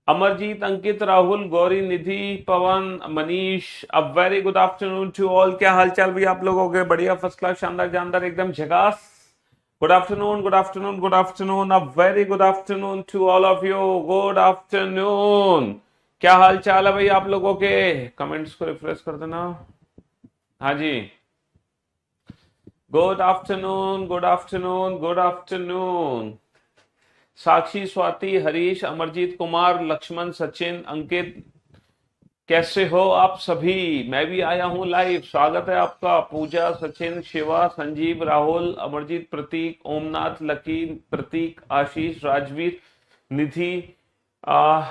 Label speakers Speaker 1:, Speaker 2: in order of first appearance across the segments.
Speaker 1: अमरजीत, अंकित, राहुल, गौरी, निधि, पवन, मनीष, अब very good afternoon to all. क्या हाल चाल भी आप लोगों के? बढ़िया, फर्स्ट क्लास, शानदार, जानदार, एकदम झकास। Good afternoon, good afternoon, good afternoon, अब very good afternoon to all of you. Good afternoon. क्या हाल चाल है भाई आप लोगों के? कमेंट्स को रिफ्रेश कर देना। हाँ जी। Good afternoon, good afternoon, good afternoon. Sakshi, Swati, Harish, Amarjeet, Kumar, Lakshman, Sachin, Ankit, कैसे हो आप सभी? मैं भी आया हूं लाइव, स्वागत है आपका। पूजा, सचिन, शिवा, संजीव, राहुल, अमरजीत, प्रतीक, ओमनाथ, लकी, प्रतीक, आशीष, राजवीर, निधि, आ,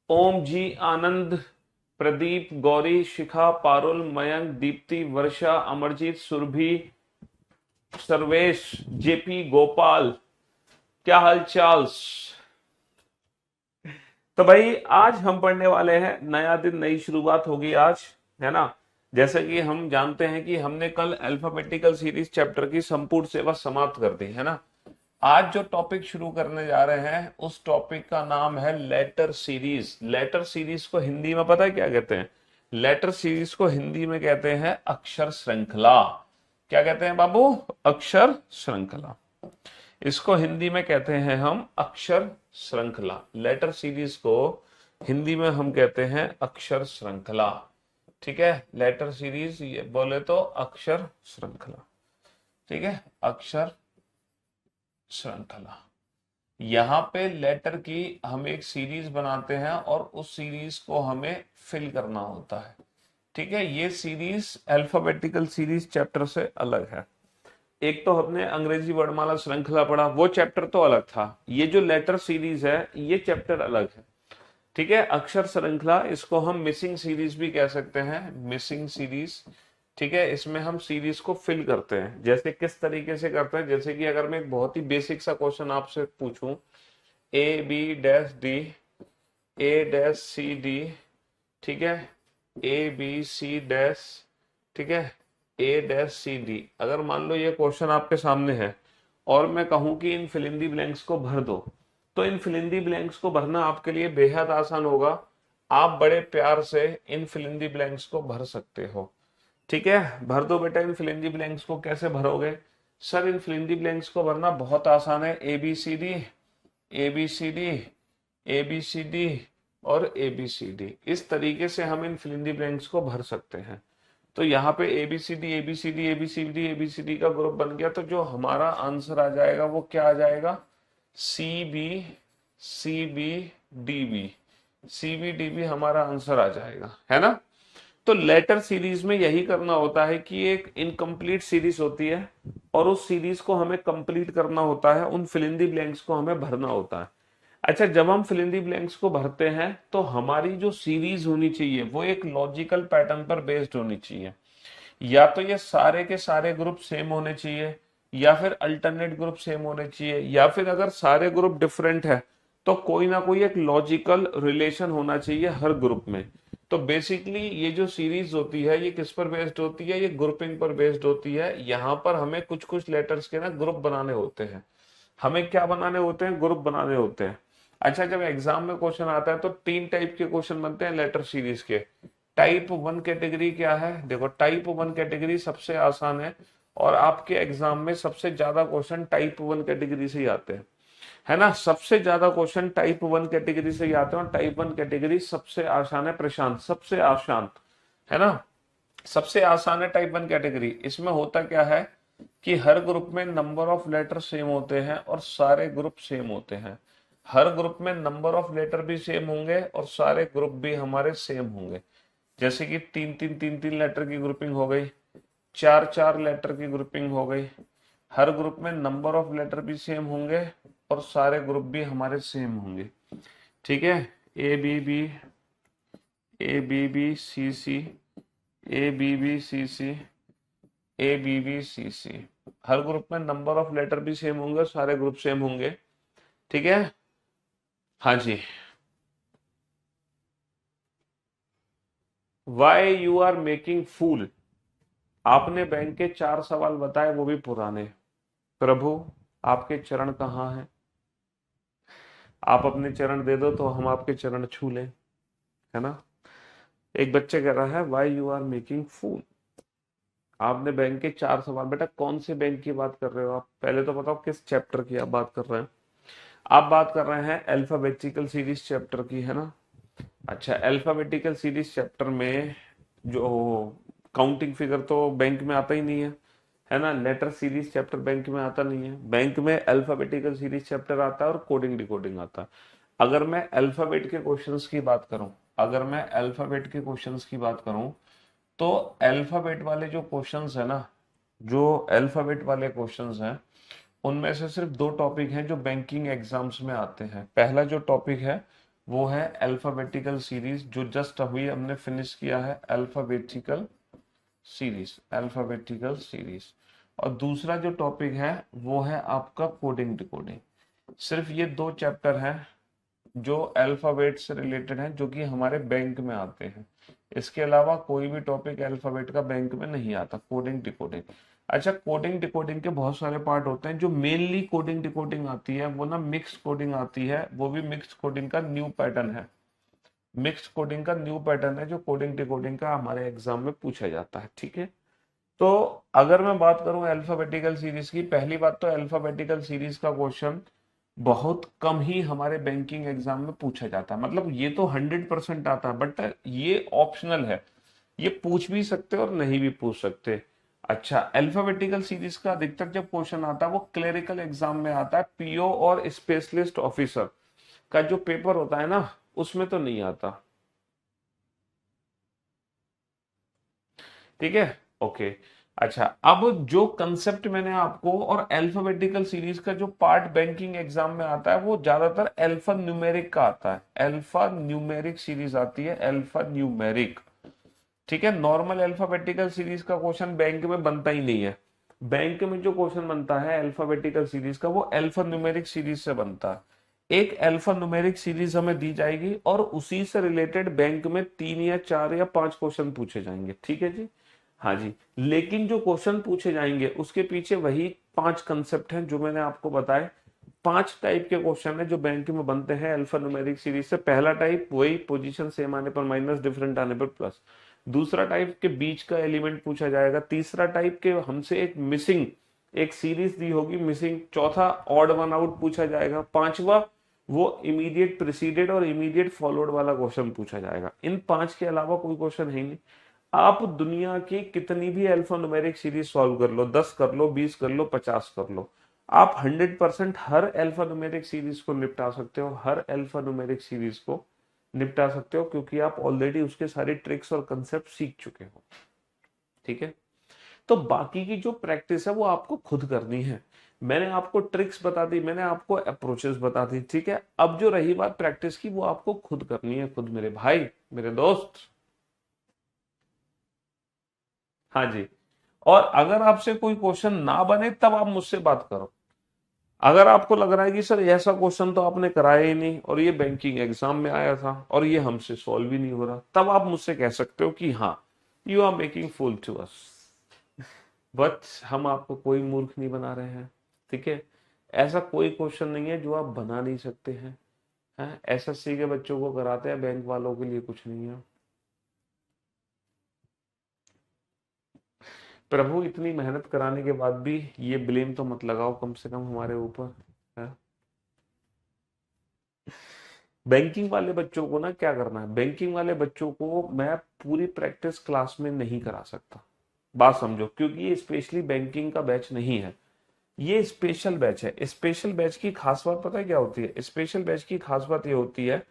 Speaker 1: ओम जी, आनंद, प्रदीप, गौरी, शिखा, पारुल, मयंक, दीप्ति, वर्षा, अमरजीत, सुरभि, सर्वेश, जेपी, गोपाल, क्या हाल चाल? तो भाई आज हम पढ़ने वाले हैं, नया दिन, नई शुरुआत होगी आज, है ना। जैसे कि हम जानते हैं कि हमने कल अल्फाबेटिकल सीरीज चैप्टर की संपूर्ण सेवा समाप्त कर दी, है ना। आज जो टॉपिक शुरू करने जा रहे हैं उस टॉपिक का नाम है लेटर सीरीज। लेटर सीरीज को हिंदी में पता है क्या कहते हैं? लेटर सीरीज को हिंदी में कहते हैं अक्षर श्रृंखला। क्या कहते हैं बाबू? अक्षर श्रृंखला। इसको हिंदी में कहते हैं हम अक्षर श्रृंखला। लेटर सीरीज को हिंदी में हम कहते हैं अक्षर श्रृंखला। ठीक है, लेटर सीरीज ये बोले तो अक्षर श्रृंखला। ठीक है, अक्षर श्रृंखला। यहाँ पे लेटर की हम एक सीरीज बनाते हैं और उस सीरीज को हमें फिल करना होता है। ठीक है, ये सीरीज अल्फाबेटिकल सीरीज चैप्टर से अलग है। एक तो हमने अंग्रेजी वर्णमाला श्रृंखला पढ़ा, वो चैप्टर तो अलग था। ये जो लेटर सीरीज है ये चैप्टर अलग है। ठीक है, अक्षर श्रृंखला, इसको हम मिसिंग सीरीज भी कह सकते हैं, मिसिंग सीरीज। ठीक है, इसमें हम सीरीज को फिल करते हैं। जैसे किस तरीके से करते हैं? जैसे कि अगर मैं एक बहुत ही बेसिक सा क्वेश्चन आपसे पूछूं, A B dash D, A dash C D, ठीक है, ए बी सी डैश, ठीक है, ए डैश सी डी। अगर मान लो ये क्वेश्चन आपके सामने है और मैं कहूं कि इन फिल इन दी ब्लैंक्स को भर दो, तो इन फिल इन दी ब्लैंक्स को भरना आपके लिए बेहद आसान होगा। आप बड़े प्यार से इन फिल इन दी ब्लैंक्स को भर सकते हो। ठीक है, भर दो बेटा इन फिल इन दी ब्लैंक्स को। कैसे भरोगे sir? In fill in the blanks को भरना बहुत आसान है। A B C D, A B C D, A B C D और ए बी सी डी, इस तरीके से हम इन फिल इन दी ब्लैंक्स को भर सकते हैं। तो यहाँ पे एबीसीडी एबीसीडी एबीसीडी एबीसीडी का ग्रुप बन गया। तो जो हमारा आंसर आ जाएगा वो क्या आ जाएगा? C B, C B, D B, C B D B हमारा आंसर आ जाएगा, है ना। तो लेटर सीरीज में यही करना होता है कि एक इनकम्प्लीट सीरीज होती है और उस सीरीज को हमें कंप्लीट करना होता है, उन फिल इन दी ब्लैंक्स को हमें भरना होता है। अच्छा, जब हम फिल इन दी ब्लैंक्स को भरते हैं तो हमारी जो सीरीज होनी चाहिए वो एक लॉजिकल पैटर्न पर बेस्ड होनी चाहिए। या तो ये सारे के सारे ग्रुप सेम होने चाहिए, या फिर अल्टरनेट ग्रुप सेम होने चाहिए, या फिर अगर सारे ग्रुप डिफरेंट है तो कोई ना कोई एक लॉजिकल रिलेशन होना चाहिए हर ग्रुप में। तो बेसिकली ये जो सीरीज होती है ये किस पर बेस्ड होती है? ये ग्रुपिंग पर बेस्ड होती है। यहाँ पर हमें कुछ कुछ लेटर्स के ना ग्रुप बनाने होते हैं। हमें क्या बनाने होते हैं? ग्रुप बनाने होते हैं। अच्छा, जब एग्जाम में क्वेश्चन आता है तो तीन टाइप के क्वेश्चन बनते हैं लेटर सीरीज के। टाइप वन कैटेगरी क्या है? देखो, टाइप वन कैटेगरी सबसे आसान है और आपके एग्जाम में सबसे ज्यादा क्वेश्चन टाइप वन कैटेगरी से ही आते हैं, है ना। सबसे ज्यादा क्वेश्चन टाइप वन कैटेगरी से ही आते हैं और टाइप वन कैटेगरी सबसे आसान है प्रशांत, सबसे आसान, है ना। सबसे आसान है टाइप वन कैटेगरी। इसमें होता क्या है कि हर ग्रुप में नंबर ऑफ लेटर सेम होते हैं और सारे ग्रुप सेम होते हैं। हर ग्रुप में नंबर ऑफ लेटर भी सेम होंगे और सारे ग्रुप भी हमारे सेम होंगे। जैसे कि तीन तीन तीन तीन लेटर की ग्रुपिंग हो गई, चार चार लेटर की ग्रुपिंग हो गई। हर ग्रुप में नंबर ऑफ लेटर भी सेम होंगे और सारे ग्रुप भी हमारे सेम होंगे। ठीक है, A B B, A B B C C, A B B C C, A B B C C. हर ग्रुप में नंबर ऑफ लेटर भी सेम होंगे, सारे ग्रुप सेम होंगे। ठीक है, हाँ जी। Why you are making fool, आपने बैंक के चार सवाल बताए वो भी पुराने। प्रभु आपके चरण कहाँ हैं? आप अपने चरण दे दो तो हम आपके चरण छू लें, है ना। एक बच्चे कह रहा है why you are making fool. आपने बैंक के 4 सवाल, बेटा कौन से बैंक की बात कर रहे हो आप, पहले तो बताओ किस चैप्टर की आप बात कर रहे हैं। आप बात कर रहे हैं अल्फाबेटिकल सीरीज चैप्टर की, है ना। अच्छा, अल्फाबेटिकल सीरीज चैप्टर में जो काउंटिंग फिगर तो बैंक में आता ही नहीं है ना। लेटर सीरीज चैप्टर बैंक में आता नहीं है। बैंक में अल्फाबेटिकल सीरीज चैप्टर आता है और कोडिंग डिकोडिंग आता है। अगर मैं अल्फाबेट के क्वेश्चंस की बात करूं, अगर मैं अल्फाबेट के क्वेश्चंस की बात करूं तो अल्फाबेट वाले जो क्वेश्चंस है ना, जो अल्फाबेट वाले क्वेश्चंस हैं, उनमें से सिर्फ 2 टॉपिक हैं जो बैंकिंग एग्जाम्स में आते हैं। पहला जो टॉपिक है वो है अल्फाबेटिकल सीरीज, जो जस्ट अभी हमने फिनिश किया है, अल्फाबेटिकल सीरीज, अल्फाबेटिकल सीरीज। और दूसरा जो टॉपिक है वो है आपका कोडिंग डिकोडिंग। सिर्फ ये 2 चैप्टर हैं जो अल्फाबेट से रिलेटेड हैं, जो कि हमारे बैंक में आते हैं। इसके अलावा कोई भी टॉपिक अल्फाबेट का बैंक में नहीं आता, कोडिंग डिकोडिंग। अच्छा, कोडिंग डिकोडिंग के बहुत सारे पार्ट होते हैं। जो मेनली कोडिंग डिकोडिंग आती है वो ना मिक्स कोडिंग आती है, वो भी मिक्स कोडिंग का न्यू पैटर्न है। मिक्स कोडिंग का न्यू पैटर्न है जो कोडिंग डिकोडिंग का हमारे एग्जाम में पूछा जाता है, ठीक है। तो अगर मैं बात करूं अल्फाबेटिकल सीरीज की, पहली बात तो अल्फाबेटिकल सीरीज का क्वेश्चन बहुत कम ही हमारे बैंकिंग एग्जाम में पूछा जाता है। मतलब ये तो 100% आता है, बट ये ऑप्शनल है, ये पूछ भी सकते और नहीं भी पूछ सकते। अच्छा, अल्फाबेटिकल सीरीज का अधिकतर जब क्वेश्चन आता है वो क्लेरिकल एग्जाम में आता है, पीओ और स्पेशलिस्ट ऑफिसर का जो पेपर होता है ना, उसमें तो नहीं आता, ठीक है। ओके। अच्छा, अब जो कंसेप्ट मैंने आपको, और अल्फाबेटिकल सीरीज का जो पार्ट बैंकिंग एग्जाम में आता है वो ज्यादातर अल्फा न्यूमेरिक का आता है। अल्फा न्यूमेरिक सीरीज आती है, अल्फा न्यूमेरिक, ठीक है। नॉर्मल अल्फाबेटिकल सीरीज का क्वेश्चन बैंक में बनता ही नहीं है। बैंक में जो क्वेश्चन बनता है अल्फाबेटिकल सीरीज का वो अल्फा न्यूमेरिक सीरीज से बनता है। एक अल्फा न्यूमेरिक सीरीज हमें दी जाएगी और उसी से रिलेटेड बैंक में 3 या 4 या 5 क्वेश्चन पूछे जाएंगे, ठीक है जी। हाँ जी, लेकिन जो क्वेश्चन पूछे जाएंगे उसके पीछे वही 5 कंसेप्ट हैं जो मैंने आपको बताए। 5 टाइप के क्वेश्चन है जो बैंक में बनते हैं अल्फा न्यूमेरिक सीरीज से। पहला टाइप वही पोजीशन सेम आने पर माइनस, डिफरेंट आने पर प्लस। दूसरा टाइप के बीच का एलिमेंट पूछा जाएगा। तीसरा टाइप के हमसे एक मिसिंग, एक सीरीज दी होगी मिसिंग। चौथा ऑड वन आउट पूछा जाएगा। पांचवा वो इमीडिएट प्रिसीडेड और इमीडिएट फॉलोड वाला क्वेश्चन पूछा जाएगा। इन 5 के अलावा कोई क्वेश्चन है ही नहीं। आप दुनिया की कितनी भी अल्फा न्यूमेरिक सीरीज सॉल्व कर लो, 10 कर लो, 20 कर लो, 50 कर लो, आप 100% हर अल्फा न्यूमेरिक सीरीज को निपटा सकते हो, हर अल्फा न्यूमेरिक सीरीज को निपटा सकते हो, क्योंकि आप ऑलरेडी उसके सारे ट्रिक्स और कंसेप्ट सीख चुके हो, ठीक है। तो बाकी की जो प्रैक्टिस है वो आपको खुद करनी है। मैंने आपको ट्रिक्स बता दी, मैंने आपको अप्रोचेस बता दी, ठीक है। अब जो रही बात प्रैक्टिस की, वो आपको खुद करनी है, खुद, मेरे भाई, मेरे दोस्त। हाँ जी। और अगर आपसे कोई क्वेश्चन ना बने तब आप मुझसे बात करो। अगर आपको लग रहा है कि सर ऐसा क्वेश्चन तो आपने कराया ही नहीं और ये बैंकिंग एग्जाम में आया था और ये हमसे सॉल्व ही नहीं हो रहा, तब आप मुझसे कह सकते हो कि हाँ, you are making fool to us. But हम आपको कोई मूर्ख नहीं बना रहे हैं, ठीक है। ऐसा कोई क्वेश्चन नहीं है जो आप बना नहीं सकते हैं। एसएससी के बच्चों को कराते हैं, बैंक वालों के लिए कुछ नहीं है। प्रभु, इतनी मेहनत कराने के बाद भी ये ब्लेम तो मत लगाओ कम से कम हमारे ऊपर, है। बैंकिंग वाले बच्चों को ना क्या करना है, बैंकिंग वाले बच्चों को मैं पूरी प्रैक्टिस क्लास में नहीं करा सकता, बात समझो, क्योंकि ये स्पेशली बैंकिंग का बैच नहीं है, ये स्पेशल बैच है। स्पेशल बैच की खास बात पता है क्या होती है? स्पेशल बैच की खास बात ये होती है,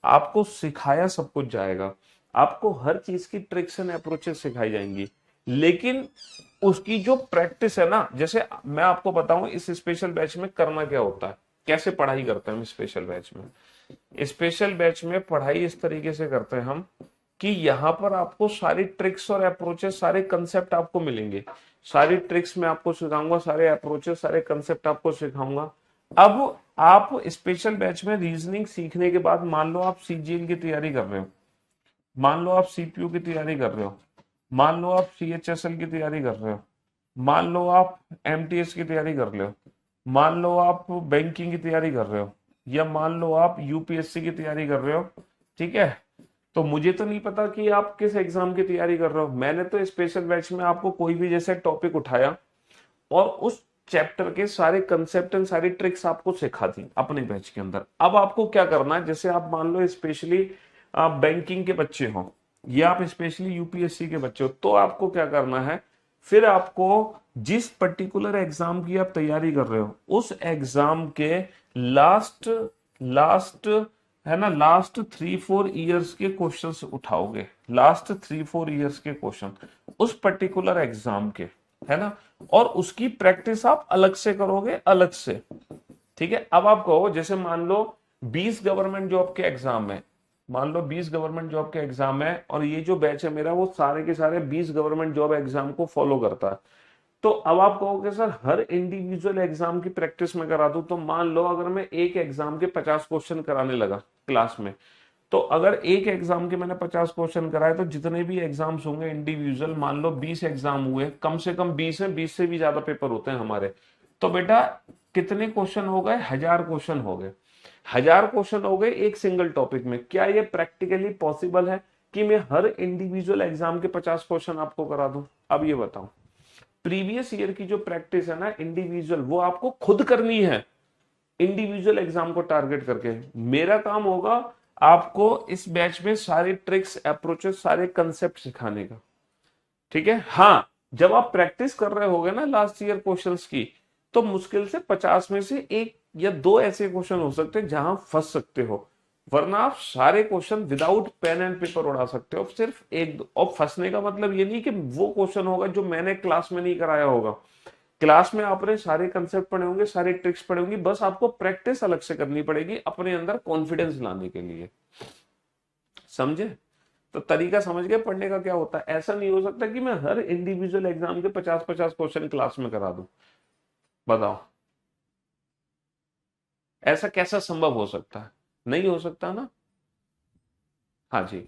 Speaker 1: आपको सिखाया सब कुछ जाएगा, आपको हर चीज की ट्रिक्स एंड अप्रोचेस सिखाई जाएंगी, लेकिन उसकी जो प्रैक्टिस है ना, जैसे मैं आपको बताऊं इस स्पेशल बैच में करना क्या होता है, कैसे पढ़ाई करते हैं हम स्पेशल बैच में। स्पेशल बैच में पढ़ाई इस तरीके से करते हैं हम कि यहाँ पर आपको सारी ट्रिक्स और अप्रोचेस, सारे कंसेप्ट आपको मिलेंगे। सारी ट्रिक्स मैं आपको सिखाऊंगा, सारे अप्रोचेस, सारे कंसेप्ट आपको सिखाऊंगा। अब आप स्पेशल बैच में रीजनिंग सीखने के बाद, मान लो आप सीजीएल की तैयारी कर रहे हो, मान लो आप सीपीयू की तैयारी कर रहे हो, मान लो आप सीएचएसएल की तैयारी कर रहे हो, मान लो आप एमटीएस की तैयारी कर रहे हो, मान लो आप बैंकिंग की तैयारी कर रहे हो, या मान लो आप यूपीएससी की तैयारी कर रहे हो, ठीक है, तो मुझे तो नहीं पता कि आप किस एग्जाम की तैयारी कर रहे हो। मैंने तो स्पेशल बैच में आपको कोई भी जैसे टॉपिक उठाया और उस चैप्टर के सारे कंसेप्ट एंड सारी ट्रिक्स आपको सिखा दी अपने बैच के अंदर। अब आपको क्या करना है, जैसे आप मान लो स्पेशली आप बैंकिंग के बच्चे हो या आप स्पेशली यूपीएससी के बच्चे हो, तो आपको क्या करना है, फिर आपको जिस पर्टिकुलर एग्जाम की आप तैयारी कर रहे हो उस एग्जाम के लास्ट लास्ट है ना, लास्ट 3-4 ईयर्स के क्वेश्चंस उठाओगे, लास्ट 3-4 ईयर्स के क्वेश्चन उस पर्टिकुलर एग्जाम के, है ना, और उसकी प्रैक्टिस आप अलग से करोगे, अलग से। ठीक है, अब आप कहो जैसे मान लो 20 गवर्नमेंट जॉब के एग्जाम है, मान लो 20 गवर्नमेंट जॉब के एग्जाम है और ये जो बैच है मेरा वो सारे के सारे 20 गवर्नमेंट जॉब एग्जाम को फॉलो करता है। तो अब आप कहोगे सर हर इंडिविजुअल एग्जाम की प्रैक्टिस में करा दूं, तो मान लो अगर मैं एक एग्जाम के 50 क्वेश्चन कराने लगा क्लास में, तो अगर एक एग्जाम के मैंने 50 क्वेश्चन कराए तो जितने भी एग्जाम्स होंगे इंडिविजुअल, मान लो 20 एग्जाम हुए, कम से कम 20 है, 20 से भी ज्यादा पेपर होते हैं हमारे, तो बेटा कितने क्वेश्चन हो गए, 1000 क्वेश्चन हो गए। 1000 क्वेश्चन हो गए एक सिंगल टॉपिक में। क्या ये प्रैक्टिकली पॉसिबल है कि मैं हर इंडिविजुअल एग्जाम के 50 क्वेश्चन आपको करा दूं? अब ये बताओ, प्रीवियस ईयर की जो प्रैक्टिस है ना इंडिविजुअल, वो आपको खुद करनी है इंडिविजुअल एग्जाम को टारगेट करके। मेरा काम होगा आपको इस बैच में सारे ट्रिक्स, अप्रोचेस, सारे कंसेप्ट सिखाने का। ठीक है, हाँ, जब आप प्रैक्टिस कर रहे होगे ना लास्ट ईयर क्वेश्चंस की, तो मुश्किल से 50 में से एक या दो ऐसे क्वेश्चन हो सकते हैं जहां फंस सकते हो, वरना आप सारे question without pen and paper उड़ा सकते हो। सिर्फ एक दो, और फंसने का मतलब ये नहीं कि वो क्वेश्चन होगा जो मैंने क्लास में नहीं कराया होगा। क्लास में आपने सारे कंसेप्ट पढ़े होंगे, सारे ट्रिक्स पढ़े होंगे, बस आपको प्रैक्टिस अलग से करनी पड़ेगी अपने अंदर कॉन्फिडेंस लाने के लिए। समझे? तो तरीका समझ गए पढ़ने का क्या होता है। ऐसा नहीं हो सकता कि मैं हर इंडिविजुअल एग्जाम के 50-50 क्वेश्चन क्लास में करा दूं। बताओ, ऐसा कैसा संभव हो सकता है? नहीं हो सकता ना। हाँ जी।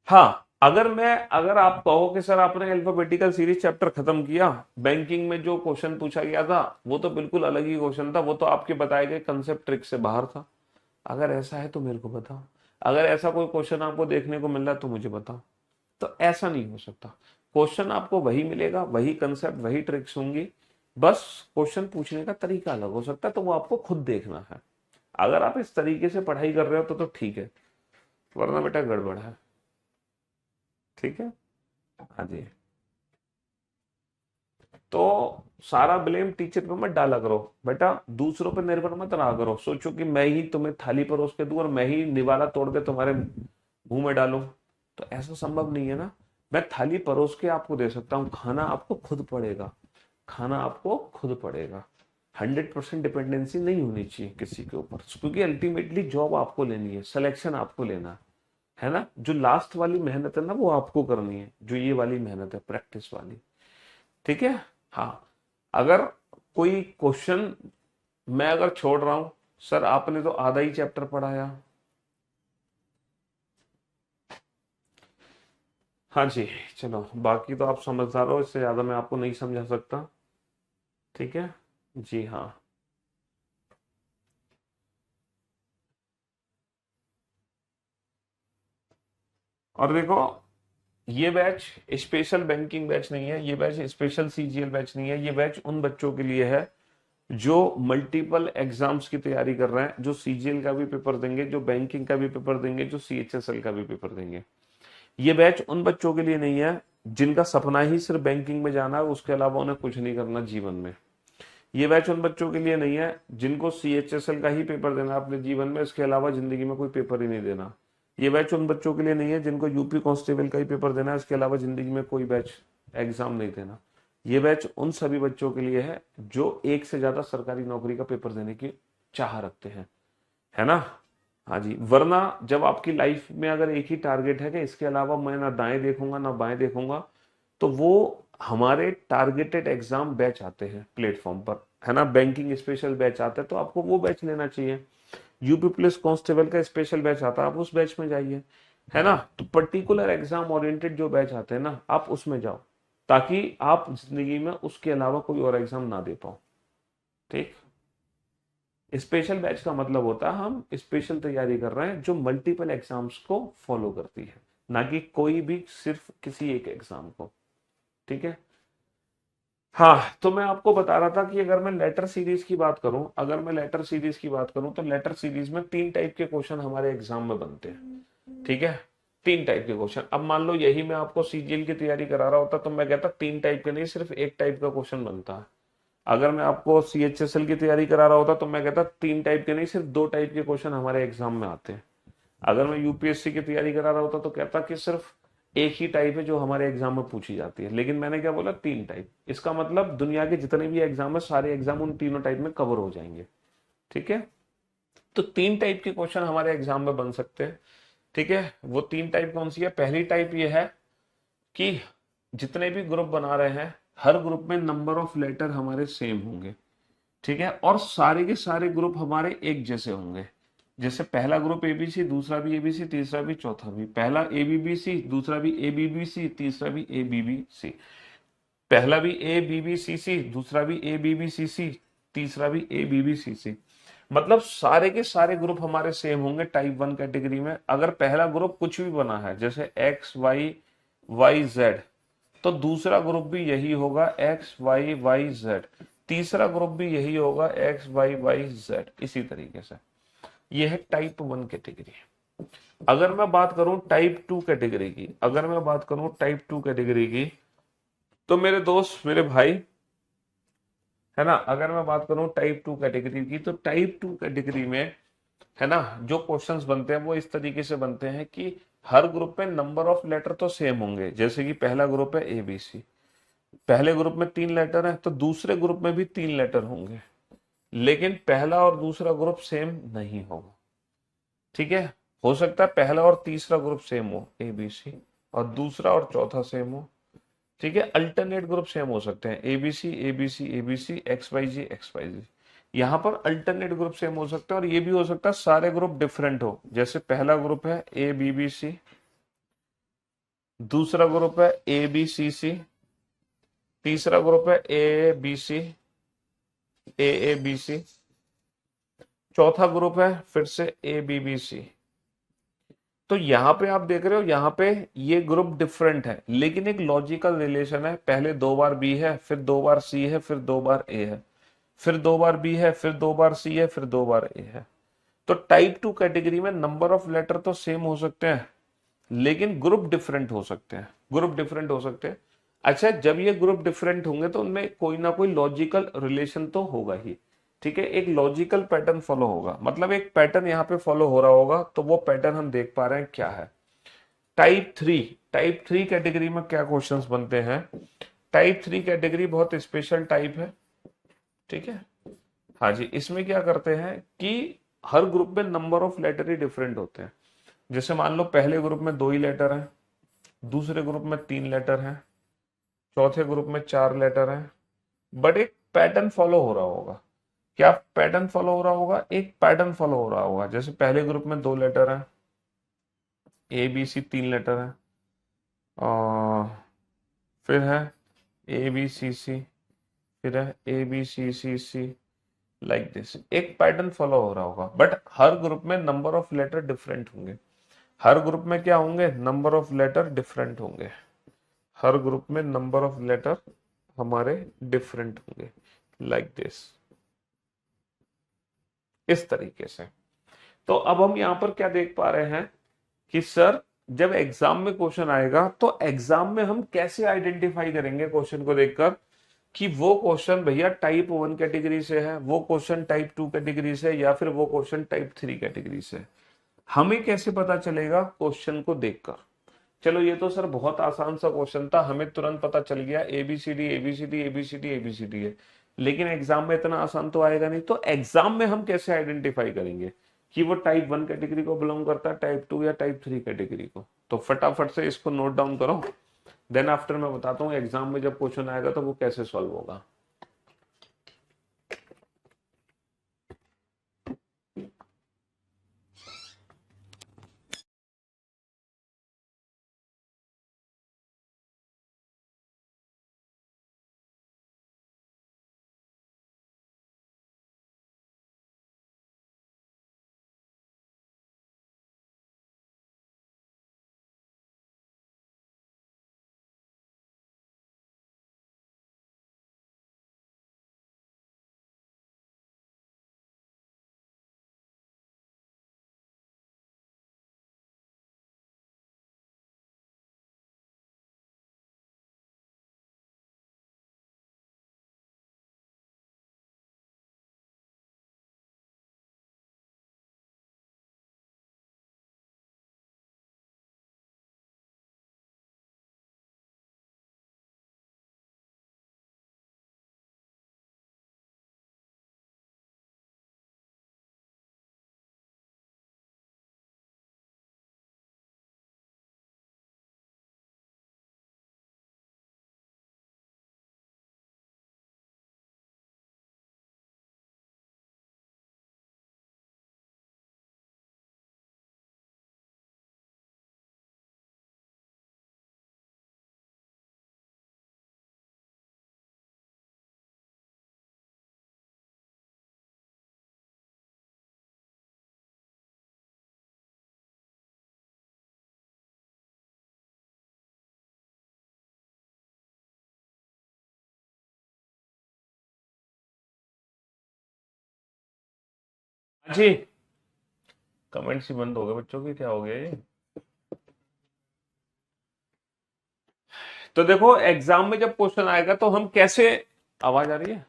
Speaker 1: हाँ, अगर आप कहो कि सर आपने अल्फाबेटिकल सीरीज चैप्टर खत्म किया, बैंकिंग में जो क्वेश्चन पूछा गया था वो तो बिल्कुल अलग ही क्वेश्चन था, वो तो आपके बताए गए कंसेप्ट ट्रिक से बाहर था। अगर ऐसा है तो मेरे को बताओ, अगर ऐसा कोई क्वेश्चन आपको देखने को मिल रहा है तो मुझे बताओ। तो ऐसा नहीं हो सकता। क्वेश्चन आपको वही मिलेगा, वही कंसेप्ट, वही ट्रिक्स होंगी, बस क्वेश्चन पूछने का तरीका अलग हो सकता है, तो वो आपको खुद देखना है। अगर आप इस तरीके से पढ़ाई कर रहे हो तो ठीक है, वरना बेटा गड़बड़ है। ठीक है, हाँ जी। तो सारा ब्लेम टीचर पे मत डाला करो बेटा, दूसरों पे निर्भर मत रहा करो। सोचो कि मैं ही तुम्हें थाली परोस के दूं और मैं ही निवाला तोड़ के तुम्हारे मुंह में डालूं, तो ऐसा संभव नहीं है ना। मैं थाली परोस के आपको दे सकता हूँ, खाना आपको खुद पड़ेगा, खाना आपको खुद पड़ेगा। 100% डिपेंडेंसी नहीं होनी चाहिए किसी के ऊपर, क्योंकि अल्टीमेटली जॉब आपको लेनी है, सिलेक्शन आपको लेना है ना। जो लास्ट वाली मेहनत है ना वो आपको करनी है, जो ये वाली मेहनत है प्रैक्टिस वाली। ठीक है, हाँ। अगर कोई क्वेश्चन मैं अगर छोड़ रहा हूं, सर आपने तो आधा ही चैप्टर पढ़ाया, हाँ जी, चलो बाकी तो आप समझदार हो, इससे ज्यादा मैं आपको नहीं समझा सकता। ठीक है, जी हाँ। और देखो, ये बैच स्पेशल बैंकिंग बैच नहीं है, ये बैच स्पेशल सीजीएल बैच नहीं है, ये बैच उन बच्चों के लिए है जो मल्टीपल एग्जाम्स की तैयारी कर रहे हैं, जो सीजीएल का भी पेपर देंगे, जो बैंकिंग का भी पेपर देंगे, जो सीएचएसएल का भी पेपर देंगे। ये बैच उन बच्चों के लिए नहीं है जिनका सपना ही सिर्फ बैंकिंग में जाना है, उसके अलावा उन्हें कुछ नहीं करना जीवन में। ये बैच उन बच्चों के लिए नहीं है जिनको सीएचएसएल का ही पेपर देना है अपने जीवन में, इसके अलावा जिंदगी में कोई पेपर ही नहीं देना। ये बैच उन बच्चों के लिए नहीं है जिनको यूपी कांस्टेबल का ही पेपर देना है, इसके अलावा जिंदगी में कोई बैच एग्जाम नहीं देना। ये बैच उन सभी बच्चों के लिए है जो एक से ज्यादा सरकारी नौकरी का पेपर देने की चाह रखते हैं, है ना। हाँ जी, वरना जब आपकी लाइफ में अगर एक ही टारगेट है कि इसके अलावा मैं ना दाएं देखूंगा ना बाएं देखूंगा, तो वो हमारे टारगेटेड एग्जाम बैच आते हैं प्लेटफॉर्म पर, है ना, बैंकिंग स्पेशल बैच आता है तो आपको वो बैच लेना चाहिए। यूपी पुलिस कांस्टेबल का स्पेशल बैच आता है, आप उस बैच में जाइए, है ना। तो पर्टिकुलर एग्जाम ओरिएंटेड जो बैच आते हैं ना, आप उसमें जाओ, ताकि आप जिंदगी में उसके अलावा कोई और एग्जाम ना दे पाओ। ठीक, स्पेशल बैच का मतलब होता है हम स्पेशल तैयारी कर रहे हैं जो मल्टीपल एग्जाम्स को फॉलो करती है, ना कि कोई भी सिर्फ किसी एक एग्जाम को। ठीक है। हाँ, तो मैं आपको बता रहा था कि अगर मैं लेटर सीरीज की बात करूं, अगर मैं लेटर सीरीज की बात करूं तो लेटर सीरीज में 3 टाइप के क्वेश्चन हमारे एग्जाम में बनते हैं। ठीक है। 3 टाइप के क्वेश्चन। अब मान लो यही मैं आपको सीजीएल की तैयारी करा रहा होता तो मैं कहता 3 टाइप के नहीं, सिर्फ एक टाइप का क्वेश्चन बनता है। अगर मैं आपको सीएचएसएल की तैयारी करा रहा होता तो मैं कहता 3 टाइप के नहीं, सिर्फ 2 टाइप के क्वेश्चन हमारे एग्जाम में आते हैं। अगर मैं यूपीएससी की तैयारी करा रहा होता तो कहता कि सिर्फ एक ही टाइप है जो हमारे एग्जाम में पूछी जाती है, लेकिन मैंने क्या बोला 3 टाइप। इसका मतलब दुनिया के जितने भी एग्जाम है सारे एग्जाम उन तीनों टाइप में कवर हो जाएंगे। ठीक है। तो 3 टाइप के क्वेश्चन हमारे एग्जाम में बन सकते हैं। ठीक है। वो 3 टाइप कौन सी है? पहली टाइप ये है कि जितने भी ग्रुप बना रहे हैं हर ग्रुप में नंबर ऑफ लेटर हमारे सेम होंगे। ठीक है। और सारे के सारे ग्रुप हमारे एक जैसे होंगे। जैसे पहला ग्रुप एबीसी, दूसरा भी एबीसी, तीसरा भी, चौथा भी। पहला एबीबीसी, दूसरा भी एबीबीसी, तीसरा भी एबीबीसी। पहला भी एबीबीसीसी, दूसरा भी एबीबीसीसी, तीसरा भी एबीबीसीसी। मतलब सारे के सारे ग्रुप हमारे सेम होंगे टाइप 1 कैटेगरी में। अगर पहला ग्रुप कुछ भी बना है जैसे एक्स वाई वाई जेड, तो दूसरा ग्रुप भी यही होगा एक्स वाई वाई जेड, तीसरा ग्रुप भी यही होगा एक्स वाई वाई जेड, इसी तरीके से। यह है टाइप 1 कैटेगरी। अगर मैं बात करूं टाइप 2 कैटेगरी की, अगर मैं बात करूं टाइप 2 कैटेगरी की, तो मेरे दोस्त मेरे भाई, है ना, अगर मैं बात करूं टाइप 2 कैटेगरी की, तो टाइप 2 कैटेगरी में, है ना, जो क्वेश्चंस बनते हैं वो इस तरीके से बनते हैं कि हर ग्रुप में नंबर ऑफ लेटर तो सेम होंगे। जैसे कि पहला ग्रुप है एबीसी, पहले ग्रुप में 3 लेटर है तो दूसरे ग्रुप में भी 3 लेटर होंगे, लेकिन पहला और दूसरा ग्रुप सेम नहीं होगा। ठीक है। हो सकता है पहला और तीसरा ग्रुप सेम हो एबीसी, और दूसरा और चौथा सेम हो। ठीक है। अल्टरनेट ग्रुप सेम हो सकते हैं ABC ABC ABC, X Y Z X Y Z. यहाँ पर अल्टरनेट ग्रुप सेम हो सकता है, और ये भी हो सकता है सारे ग्रुप डिफरेंट हो। जैसे पहला ग्रुप है ए बी बी सी, दूसरा ग्रुप है ए बी सी सी, तीसरा ग्रुप है A B C A B सी, चौथा ग्रुप है फिर से ए बी बी सी। तो यहाँ पे आप देख रहे हो, यहाँ पे ये ग्रुप डिफरेंट है लेकिन एक लॉजिकल रिलेशन है। पहले 2 बार बी है, फिर 2 बार सी है, फिर 2 बार ए है, फिर 2 बार बी है, फिर 2 बार सी है, फिर 2 बार ए है। तो टाइप 2 कैटेगरी में नंबर ऑफ लेटर तो सेम हो सकते हैं लेकिन ग्रुप डिफरेंट हो सकते हैं, ग्रुप डिफरेंट हो सकते हैं। अच्छा, जब ये ग्रुप डिफरेंट होंगे तो उनमें कोई ना कोई लॉजिकल रिलेशन तो होगा ही। ठीक है। एक लॉजिकल पैटर्न फॉलो होगा, मतलब एक पैटर्न यहाँ पे फॉलो हो रहा होगा, तो वो पैटर्न हम देख पा रहे हैं क्या है। टाइप 3 कैटेगरी में क्या क्वेश्चंस बनते हैं? टाइप 3 कैटेगरी बहुत स्पेशल टाइप है। ठीक है। हाँ जी, इसमें क्या करते हैं कि हर ग्रुप में नंबर ऑफ लेटर ही डिफरेंट होते हैं। जैसे मान लो पहले ग्रुप में 2 ही लेटर हैं, दूसरे ग्रुप में 3 लेटर हैं, चौथे ग्रुप में 4 लेटर हैं, बट एक पैटर्न फॉलो हो रहा होगा। क्या पैटर्न फॉलो हो रहा होगा? एक पैटर्न फॉलो हो रहा होगा। जैसे पहले ग्रुप में 2 लेटर हैं, ए बी सी 3 लेटर हैं, और फिर है ए बी सी सी, फिर है A B C C C, like this. एक पैटर्न फॉलो हो रहा होगा, बट हर ग्रुप में नंबर ऑफ लेटर डिफरेंट होंगे। हर ग्रुप में क्या होंगे? नंबर ऑफ लेटर डिफरेंट होंगे। हर ग्रुप में नंबर ऑफ लेटर हमारे डिफरेंट होंगे, लाइक दिस, इस तरीके से। तो अब हम यहां पर क्या देख पा रहे हैं कि सर, जब एग्जाम में क्वेश्चन आएगा तो एग्जाम में हम कैसे आइडेंटिफाई करेंगे क्वेश्चन को देखकर कि वो क्वेश्चन भैया टाइप 1 कैटेगरी से है, वो क्वेश्चन टाइप 2 कैटेगरी से, या फिर वो क्वेश्चन टाइप 3 कैटेगरी से? हमें कैसे पता चलेगा? क्वेश्चन को देखकर। चलो, ये तो सर बहुत आसान सा क्वेश्चन था, हमें तुरंत पता चल गया एबीसीडी एबीसीडी एबीसीडी एबीसीडी है। लेकिन एग्जाम में इतना आसान तो आएगा नहीं। तो एग्जाम में हम कैसे आइडेंटिफाई करेंगे कि वो टाइप 1 कैटेगरी को बिलोंग करता है, टाइप 2 या टाइप 3 कैटेगरी को? तो फटाफट से इसको नोट डाउन करो, देन आफ्टर मैं बताता हूँ एग्जाम में जब क्वेश्चन आएगा तो वो कैसे सॉल्व होगा। जी कमेंट्स ही बंद हो गए बच्चों की, क्या हो गया ये? तो देखो एग्जाम में जब क्वेश्चन आएगा तो हम कैसे, आवाज आ रही है?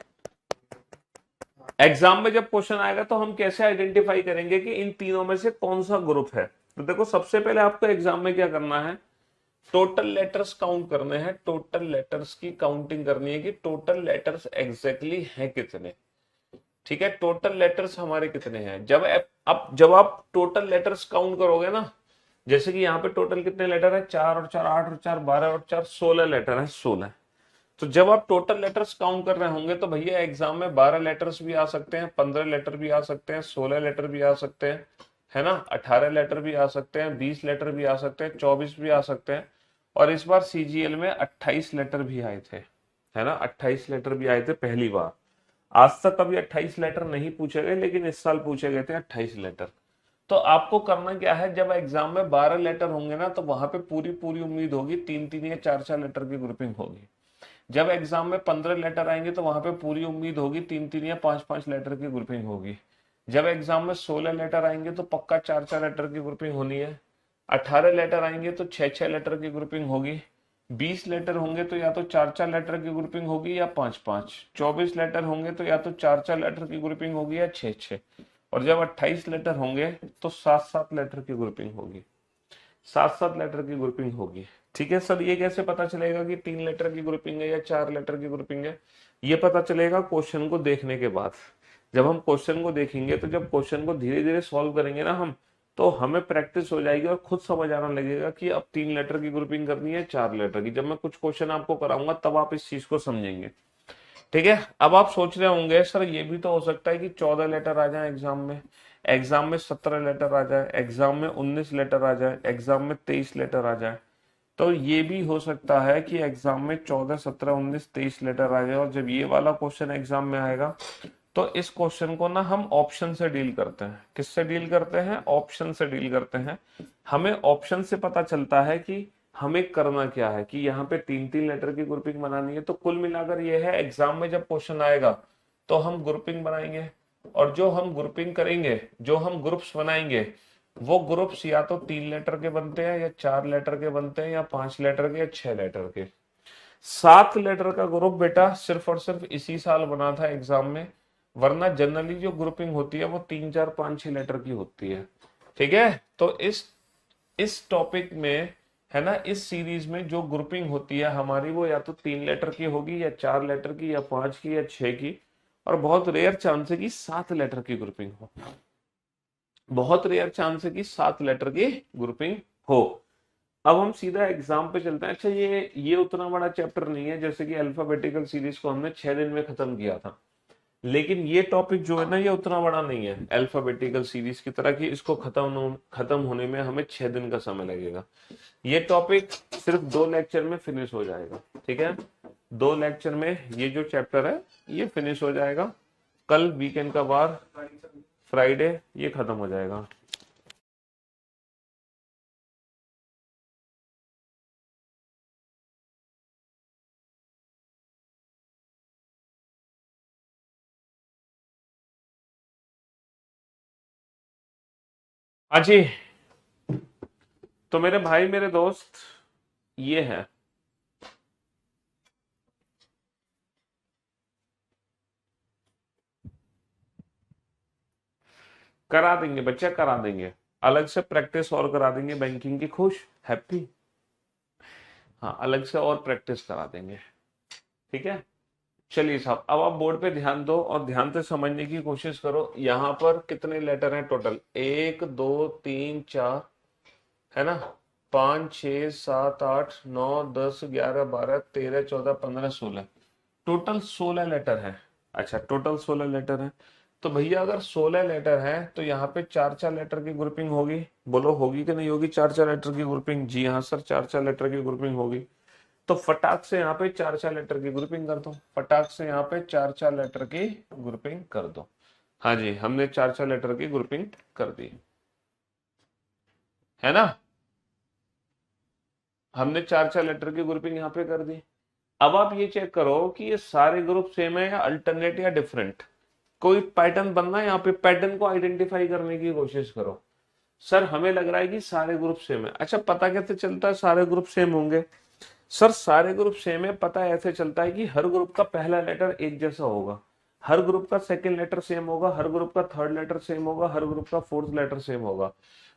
Speaker 1: एग्जाम में जब क्वेश्चन आएगा तो हम कैसे आइडेंटिफाई करेंगे कि इन तीनों में से कौन सा ग्रुप है? तो देखो सबसे पहले आपको एग्जाम में क्या करना है, टोटल लेटर्स काउंट करने हैं, टोटल लेटर्स की काउंटिंग करनी है कि टोटल लेटर्स एग्जैक्टली हैं कितने। ठीक है, टोटल लेटर्स हमारे कितने हैं। जब आप टोटल लेटर्स काउंट करोगे ना, जैसे कि यहाँ पे टोटल कितने लेटर है, 4 और 4 8 और 4 12 और 4 16 लेटर है, 16। तो जब आप टोटल लेटर्स काउंट कर रहे होंगे तो भैया एग्जाम में 12 लेटर्स भी आ सकते हैं, 15 लेटर भी आ सकते हैं, 16 लेटर भी आ सकते हैं, है ना, 18 लेटर भी आ सकते हैं, 20 लेटर भी आ सकते हैं, 24 भी आ सकते हैं। और इस बार सीजीएल में 28 लेटर भी आए थे, है ना, 28 लेटर भी आए थे पहली बार। आज तक कभी 28 लेटर नहीं पूछे गए, लेकिन इस साल पूछे गए थे 28 लेटर। तो आपको करना क्या है, जब एग्जाम में 12 लेटर होंगे ना तो वहां पे पूरी पूरी उम्मीद होगी 3 3 या 4 4 लेटर की ग्रुपिंग होगी। जब एग्जाम में 15 लेटर आएंगे तो वहां पे पूरी उम्मीद होगी 3 3 या 5 5 लेटर की ग्रुपिंग होगी। जब एग्जाम में 16 लेटर आएंगे तो पक्का 4 4 लेटर की ग्रुपिंग होनी है। 18 लेटर आएंगे तो 6 6 लेटर की ग्रुपिंग होगी। 20 लेटर होंगे तो या तो 4 4 लेटर की ग्रुपिंग होगी या 5 5। 24 लेटर होंगे तो या तो 4 4 लेटर की ग्रुपिंग होगी या 6 6। और जब 28 लेटर होंगे तो 7 7 लेटर की ग्रुपिंग होगी, 7 7 लेटर की ग्रुपिंग होगी। ठीक है सर, ये कैसे पता चलेगा कि 3 लेटर की ग्रुपिंग है या 4 लेटर की ग्रुपिंग है? ये पता चलेगा क्वेश्चन को देखने के बाद। जब हम क्वेश्चन को देखेंगे तो जब क्वेश्चन को धीरे धीरे सॉल्व करेंगे ना हम, तो हमें प्रैक्टिस हो जाएगी और खुद समझ आने लगेगा कि अब 3 लेटर की ग्रुपिंग करनी है, 4 लेटर की। जब मैं कुछ क्वेश्चन आपको कराऊंगा तब आप इस चीज को समझेंगे। ठीक है, अब आप सोच रहे होंगे सर ये भी तो हो सकता है कि 14 लेटर आ जाए एग्जाम में, एग्जाम में 17 लेटर आ जाए, एग्जाम में 19 लेटर आ जाए, एग्जाम में 23 लेटर आ जाए। तो ये भी हो सकता है कि एग्जाम में 14 17 19 23 लेटर आ जाए। और जब ये वाला क्वेश्चन एग्जाम में आएगा तो इस क्वेश्चन को ना हम ऑप्शन से डील करते हैं। किससे डील करते हैं? ऑप्शन से डील करते हैं। हमें ऑप्शन से पता चलता है कि हमें करना क्या है, कि यहाँ पे 3 3 लेटर की ग्रुपिंग बनानी है। तो कुल मिलाकर ये है, एग्जाम में जब क्वेश्चन आएगा तो हम ग्रुपिंग बनाएंगे, और जो हम ग्रुपिंग करेंगे, जो हम ग्रुप्स बनाएंगे, वो ग्रुप्स या तो 3 लेटर के बनते हैं या 4 लेटर के बनते हैं या 5 लेटर के या 6 लेटर के। 7 लेटर का ग्रुप बेटा सिर्फ और सिर्फ इसी साल बना था एग्जाम में, वरना जनरली जो ग्रुपिंग होती है वो 3 4 5 6 लेटर की होती है। ठीक है, तो इस टॉपिक में, है ना, इस सीरीज में जो ग्रुपिंग होती है हमारी वो या तो 3 लेटर की होगी या 4 लेटर की या 5 की या 6 की। और बहुत रेयर चांस है कि 7 लेटर की ग्रुपिंग हो, बहुत रेयर चांस है कि 7 लेटर की ग्रुपिंग हो। अब हम सीधा एग्जाम पे चलते हैं। अच्छा, ये उतना बड़ा चैप्टर नहीं है, जैसे कि अल्फाबेटिकल सीरीज को हमने 6 दिन में खत्म किया था। लेकिन ये टॉपिक जो है ना, ये उतना बड़ा नहीं है अल्फाबेटिकल सीरीज की तरह कि इसको खत्म होने में हमें 6 दिन का समय लगेगा। ये टॉपिक सिर्फ 2 लेक्चर में फिनिश हो जाएगा। ठीक है, 2 लेक्चर में ये जो चैप्टर है ये फिनिश हो जाएगा। कल वीकेंड का बार फ्राइडे ये खत्म हो जाएगा। हाँ जी, तो मेरे भाई मेरे दोस्त ये है, करा देंगे बच्चा, करा देंगे। अलग से प्रैक्टिस और करा देंगे बैंकिंग की। खुश, हैप्पी? हाँ, अलग से और प्रैक्टिस करा देंगे। ठीक है, चलिए साहब, अब आप बोर्ड पे ध्यान दो और ध्यान से समझने की कोशिश करो। यहाँ पर कितने लेटर हैं टोटल? 1 2 3 4, है ना, 5 6 7 8 9 10 11 12 13 14 15 16, टोटल 16 लेटर है। अच्छा, टोटल 16 लेटर है। तो भैया अगर 16 लेटर है तो यहाँ पे 4 4 लेटर की ग्रुपिंग होगी। बोलो होगी कि नहीं होगी 4 4 लेटर की ग्रुपिंग? जी हाँ सर, 4 4 लेटर की ग्रुपिंग होगी। तो फटाक से यहाँ पे 4 4 लेटर की ग्रुपिंग कर दो, फटाक से यहाँ पे 4 4 लेटर की ग्रुपिंग कर दो। हाँ जी, हमने 4 4 लेटर की ग्रुपिंग कर दी, है ना, हमने 4 4 लेटर की ग्रुपिंग यहाँ पे कर दी। अब आप ये चेक करो कि ये सारे ग्रुप सेम है या अल्टरनेट या डिफरेंट। कोई पैटर्न बनना है, यहाँ पे पैटर्न को आइडेंटिफाई करने की कोशिश करो। सर हमें लग रहा है कि सारे ग्रुप सेम है। अच्छा पता कैसे चलता है सारे ग्रुप सेम होंगे? सर सारे ग्रुप सेम है पता ऐसे चलता है कि हर ग्रुप का पहला लेटर एक जैसा होगा, हर ग्रुप का सेकंड लेटर सेम होगा, हर ग्रुप का थर्ड लेटर सेम होगा, हर ग्रुप का फोर्थ लेटर सेम होगा।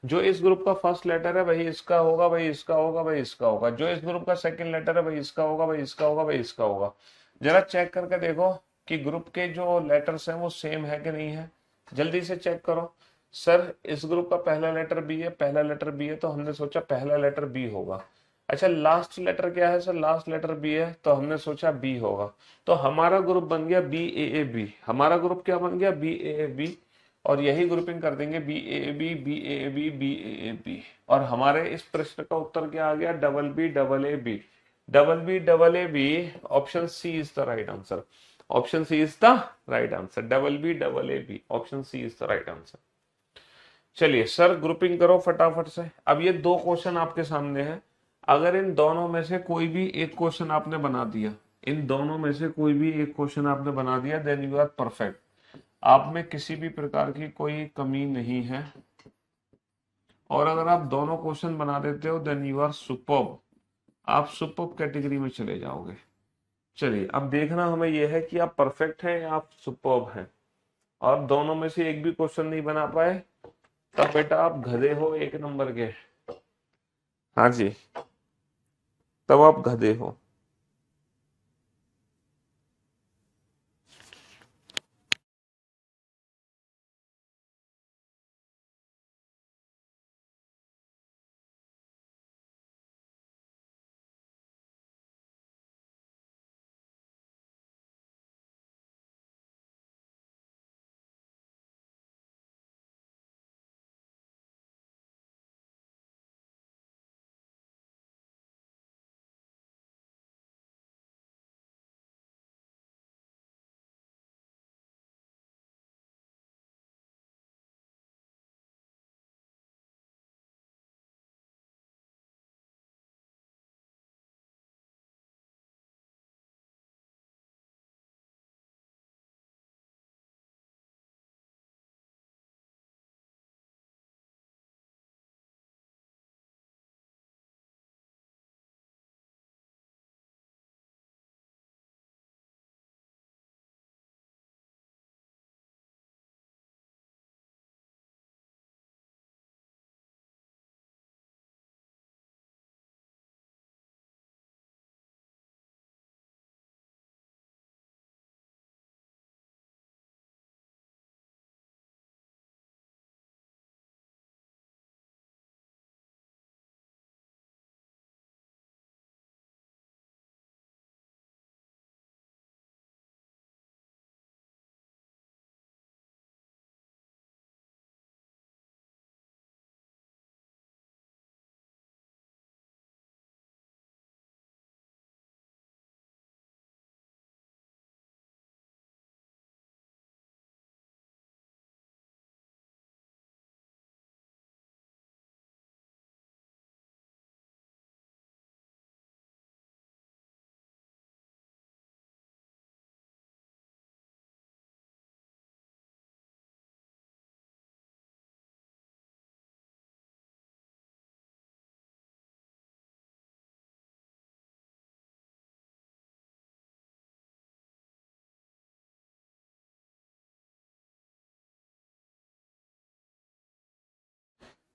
Speaker 1: जो इस ग्रुप का फर्स्ट लेटर है वही इसका होगा, वही इसका होगा, वही इसका होगा। जो इस ग्रुप का सेकंड लेटर है वही इसका होगा, वही इसका होगा, वही इसका होगा। जरा चेक करके देखो कि ग्रुप के जो लेटर्स हैं वो सेम है कि नहीं है, जल्दी से चेक करो। सर इस ग्रुप का पहला लेटर बी है, पहला लेटर बी है, तो हमने सोचा पहला लेटर बी होगा। अच्छा लास्ट लेटर क्या है? सर लास्ट लेटर बी है, तो हमने सोचा बी होगा। तो हमारा ग्रुप बन गया बी ए ए बी। हमारा ग्रुप क्या बन गया? B A A B. और यही ग्रुपिंग कर देंगे B A A B, B A A B, B A A B. और हमारे इस प्रश्न का उत्तर क्या आ गया? Double B double A B. Double B double A B, option C is the right answer. Option C is the right answer. Double B double A B, option C is the right answer. चलिए sir grouping करो फटाफट से। अब ये दो question आपके सामने हैं, अगर इन दोनों में से कोई भी एक क्वेश्चन आपने बना दिया, इन दोनों में से कोई भी एक क्वेश्चन आपने बना दिया, देन यू आर परफेक्ट। आप में किसी भी प्रकार की कोई कमी नहीं है। और अगर आप दोनों क्वेश्चन बना देते हो देन यू आर सुपर्ब। आप सुपर्ब कैटेगरी में चले जाओगे। चलिए अब देखना हमें यह है कि आप परफेक्ट हैं या आप सुपर्ब हैं। और दोनों में से एक भी क्वेश्चन नहीं बना पाए तब बेटा आप गधे हो एक नंबर के। हाँ जी, तब आप गधे हो।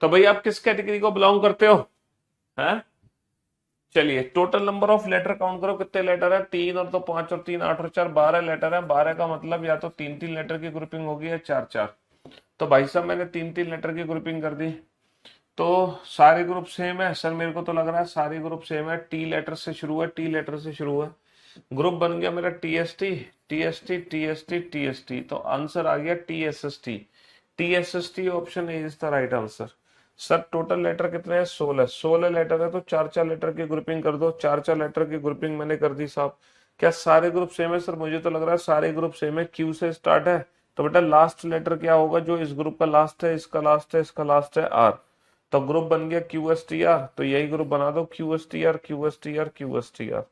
Speaker 1: तो भाई आप किस कैटेगरी को बिलोंग करते हो? हैं? चलिए total number of letter count करो, कितने लेटर है? तीन और दो पांच और तीन आठ और चार 12 लेटर है। 12 का मतलब या तो तीन तीन लेटर की ग्रुपिंग होगी या चार चार। तो भाई साहब मैंने तीन तीन लेटर की ग्रुपिंग कर दी। तो सारे ग्रुप सेम है सर, मेरे को तो लग रहा है सारे ग्रुप सेम है। टी लेटर से शुरू है, टी लेटर से शुरू है। ग्रुप बन गया मेरा T S T, T S T, T S T, T S T. तो आंसर आ गया T S S T. T S S T option A is the right answer. Sir total letter कितने हैं? 16। 16 letter है तो चार चार letter की ग्रुपिंग कर दो। चार चार लेटर की ग्रुपिंग मैंने कर दी साहब। क्या सारे ग्रुप सेम है? सर मुझे तो लग रहा है सारे ग्रुप सेम है। क्यू से स्टार्ट है तो बेटा लास्ट लेटर क्या होगा? जो इस ग्रुप का लास्ट है, इसका लास्ट है, इसका लास्ट है आर। तो ग्रुप बन गया क्यू एस टी आर। तो यही ग्रुप बना दो Q S T R, Q S T R, Q S T R.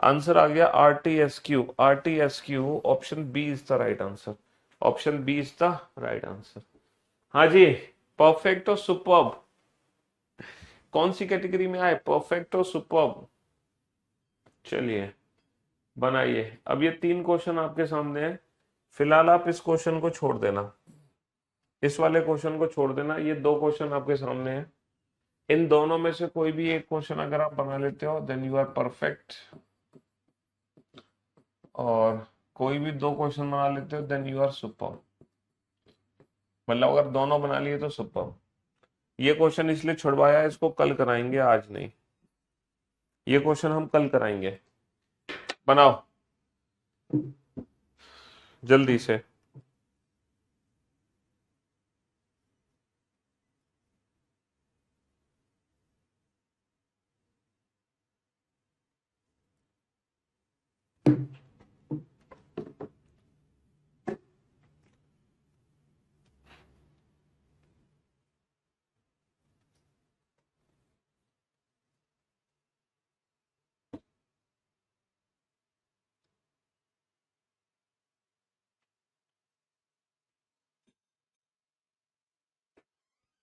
Speaker 1: Answer आ गया R T S Q. R T S Q, option B is the right answer. Option B is the right answer. हाँ जी, perfect और superb कौन सी category में आए, perfect और superb? चलिए बनाइए। अब ये 3 क्वेश्चन आपके सामने है, फिलहाल आप इस क्वेश्चन को छोड़ देना, इस वाले क्वेश्चन को छोड़ देना, ये 2 क्वेश्चन आपके सामने हैं। इन दोनों में से कोई भी एक क्वेश्चन अगर आप बना लेते हो देन यू आर परफेक्ट, और कोई भी 2 क्वेश्चन बना लेते हो देन यू आर सुपर। मतलब अगर दोनों बना लिए तो सुपर। ये क्वेश्चन इसलिए छुड़वाया, इसको कल कराएंगे, आज नहीं। ये क्वेश्चन हम कल कराएंगे। बनाओ जल्दी से।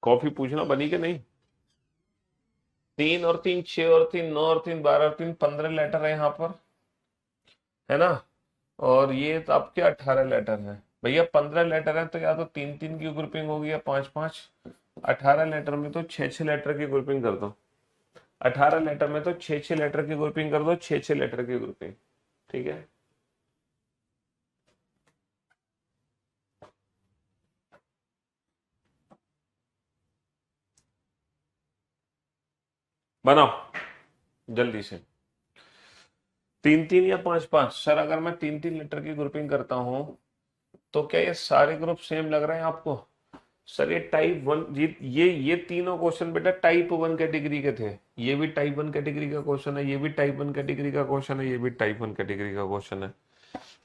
Speaker 1: कॉफी पूछना बनी कि नहीं? 3 और 3 6 और 3 9 और 3 12 और 3 15 लेटर है यहाँ पर, है ना? और ये तो आपके 18 लेटर है भैया। 15 लेटर है तो या तो 3 3 की ग्रुपिंग होगी या 5 5। 18 लेटर में तो 6 6 लेटर की ग्रुपिंग कर दो। 18 लेटर में तो 6 6 लेटर की ग्रुपिंग कर दो, 6 6 लेटर की ग्रुपिंग। ठीक है, बनाओ जल्दी से। 3 3 या 5 5? सर अगर मैं 3 3 लेटर की ग्रुपिंग करता हूँ तो क्या ये सारे ग्रुप सेम लग रहे हैं आपको? सर ये टाइप 1, ये तीनों क्वेश्चन बेटा टाइप 1 कैटेगरी के थे। ये भी टाइप 1 कैटेगरी का क्वेश्चन है, ये भी टाइप 1 कैटेगरी का क्वेश्चन है, ये भी टाइप 1 कैटेगरी का क्वेश्चन है।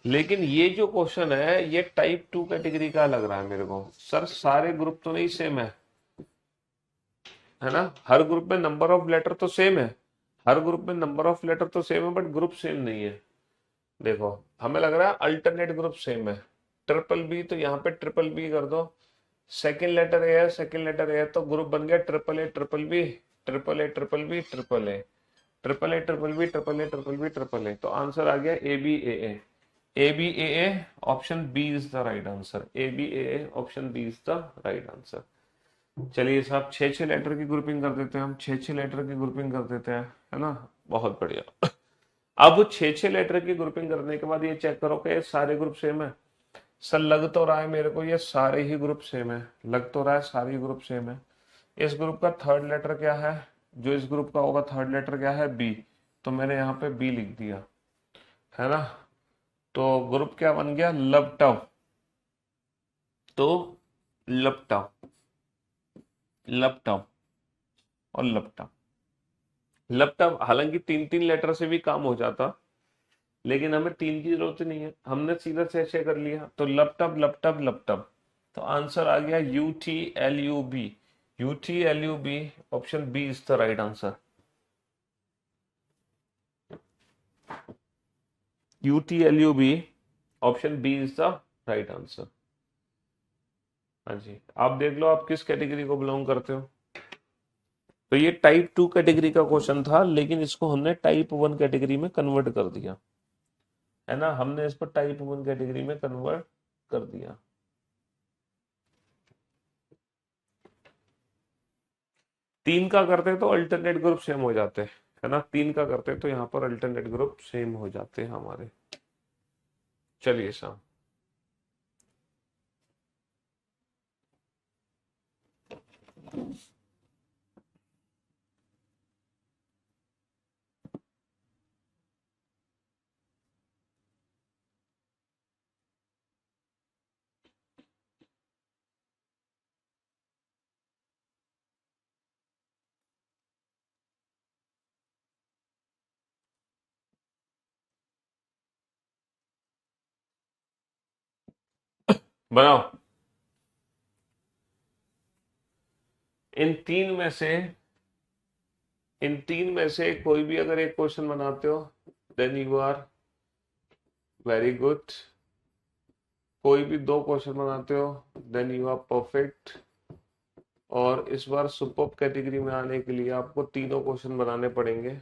Speaker 1: लेकिन ये जो क्वेश्चन है ये टाइप 2 कैटेगरी का लग रहा है मेरे को। सर सारे ग्रुप तो नहीं सेम है ना? हर ग्रुप में नंबर ऑफ लेटर तो सेम है, हर ग्रुप में नंबर ऑफ लेटर तो सेम है, बट ग्रुप सेम नहीं है। देखो हमें लग रहा है अल्टरनेट ग्रुप सेम है। ट्रिपल बी, तो यहाँ पे ट्रिपल बी कर दो। सेकेंड लेटर ए है, सेकेंड लेटर ए है, तो ग्रुप बन गया triple A triple B, triple A triple B triple A, triple A triple B triple A triple B triple A. तो आंसर आ गया A B A A. A B A A option B is the right answer. A B A A option B is the right answer. चलिए साहब 6 6 letter की grouping कर देते हैं हम, 6 6 लेटर की ग्रुपिंग कर देते हैं, है ना? बहुत बढ़िया। अब 6 6 लेटर की ग्रुपिंग करने के बाद ये चेक करो कि सारे ग्रुप सेम है। सर लग तो रहा है मेरे को ये सारे ही ग्रुप सेम है, लग तो रहा है सारे ग्रुप सेम है। इस ग्रुप का थर्ड लेटर क्या है? जो इस ग्रुप का होगा थर्ड लेटर क्या है? बी। तो मैंने यहाँ पे बी लिख दिया, है ना? तो ग्रुप क्या बन गया? लपटव। तो लपटव, लपटव और लपटव। लपटव हालांकि 3 3 लेटर से भी काम हो जाता, लेकिन हमें 3 की जरूरत नहीं है, हमने सीधा से ऐसे कर लिया। तो लपटप लपटप लपटप। तो आंसर आ गया U T L U B. U T L U B option B is the right answer. U T L U B option B is the right answer. हाँ जी, आप देख लो आप किस कैटेगरी को बिलोंग करते हो। तो ये टाइप 2 कैटेगरी का क्वेश्चन था, लेकिन इसको हमने टाइप 1 कैटेगरी में कन्वर्ट कर दिया, है ना? हमने इसको टाइप 1 कैटेगरी में कन्वर्ट कर दिया। 3 का करते तो अल्टरनेट ग्रुप सेम हो जाते, है ना? 3 का करते तो यहाँ पर अल्टरनेट ग्रुप सेम हो जाते हमारे। चलिए साहब, बनाओ। इन तीन में से इन तीन में से कोई भी अगर एक क्वेश्चन बनाते हो then you are very good, कोई भी 2 क्वेश्चन बनाते हो देन यू आर परफेक्ट। और इस बार सुपर्ब कैटेगरी में आने के लिए आपको तीनों क्वेश्चन बनाने पड़ेंगे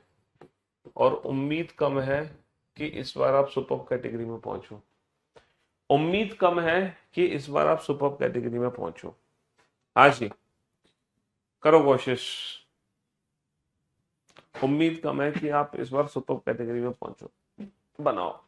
Speaker 1: और उम्मीद कम है कि इस बार आप सुपर्ब कैटेगरी में पहुंचो। उम्मीद कम है कि इस बार आप सुपर्ब कैटेगरी में पहुंचो। हाँ जी, करो कोशिश। उम्मीद कम है कि आप इस बार सुपर्ब कैटेगरी में पहुंचो। बनाओ।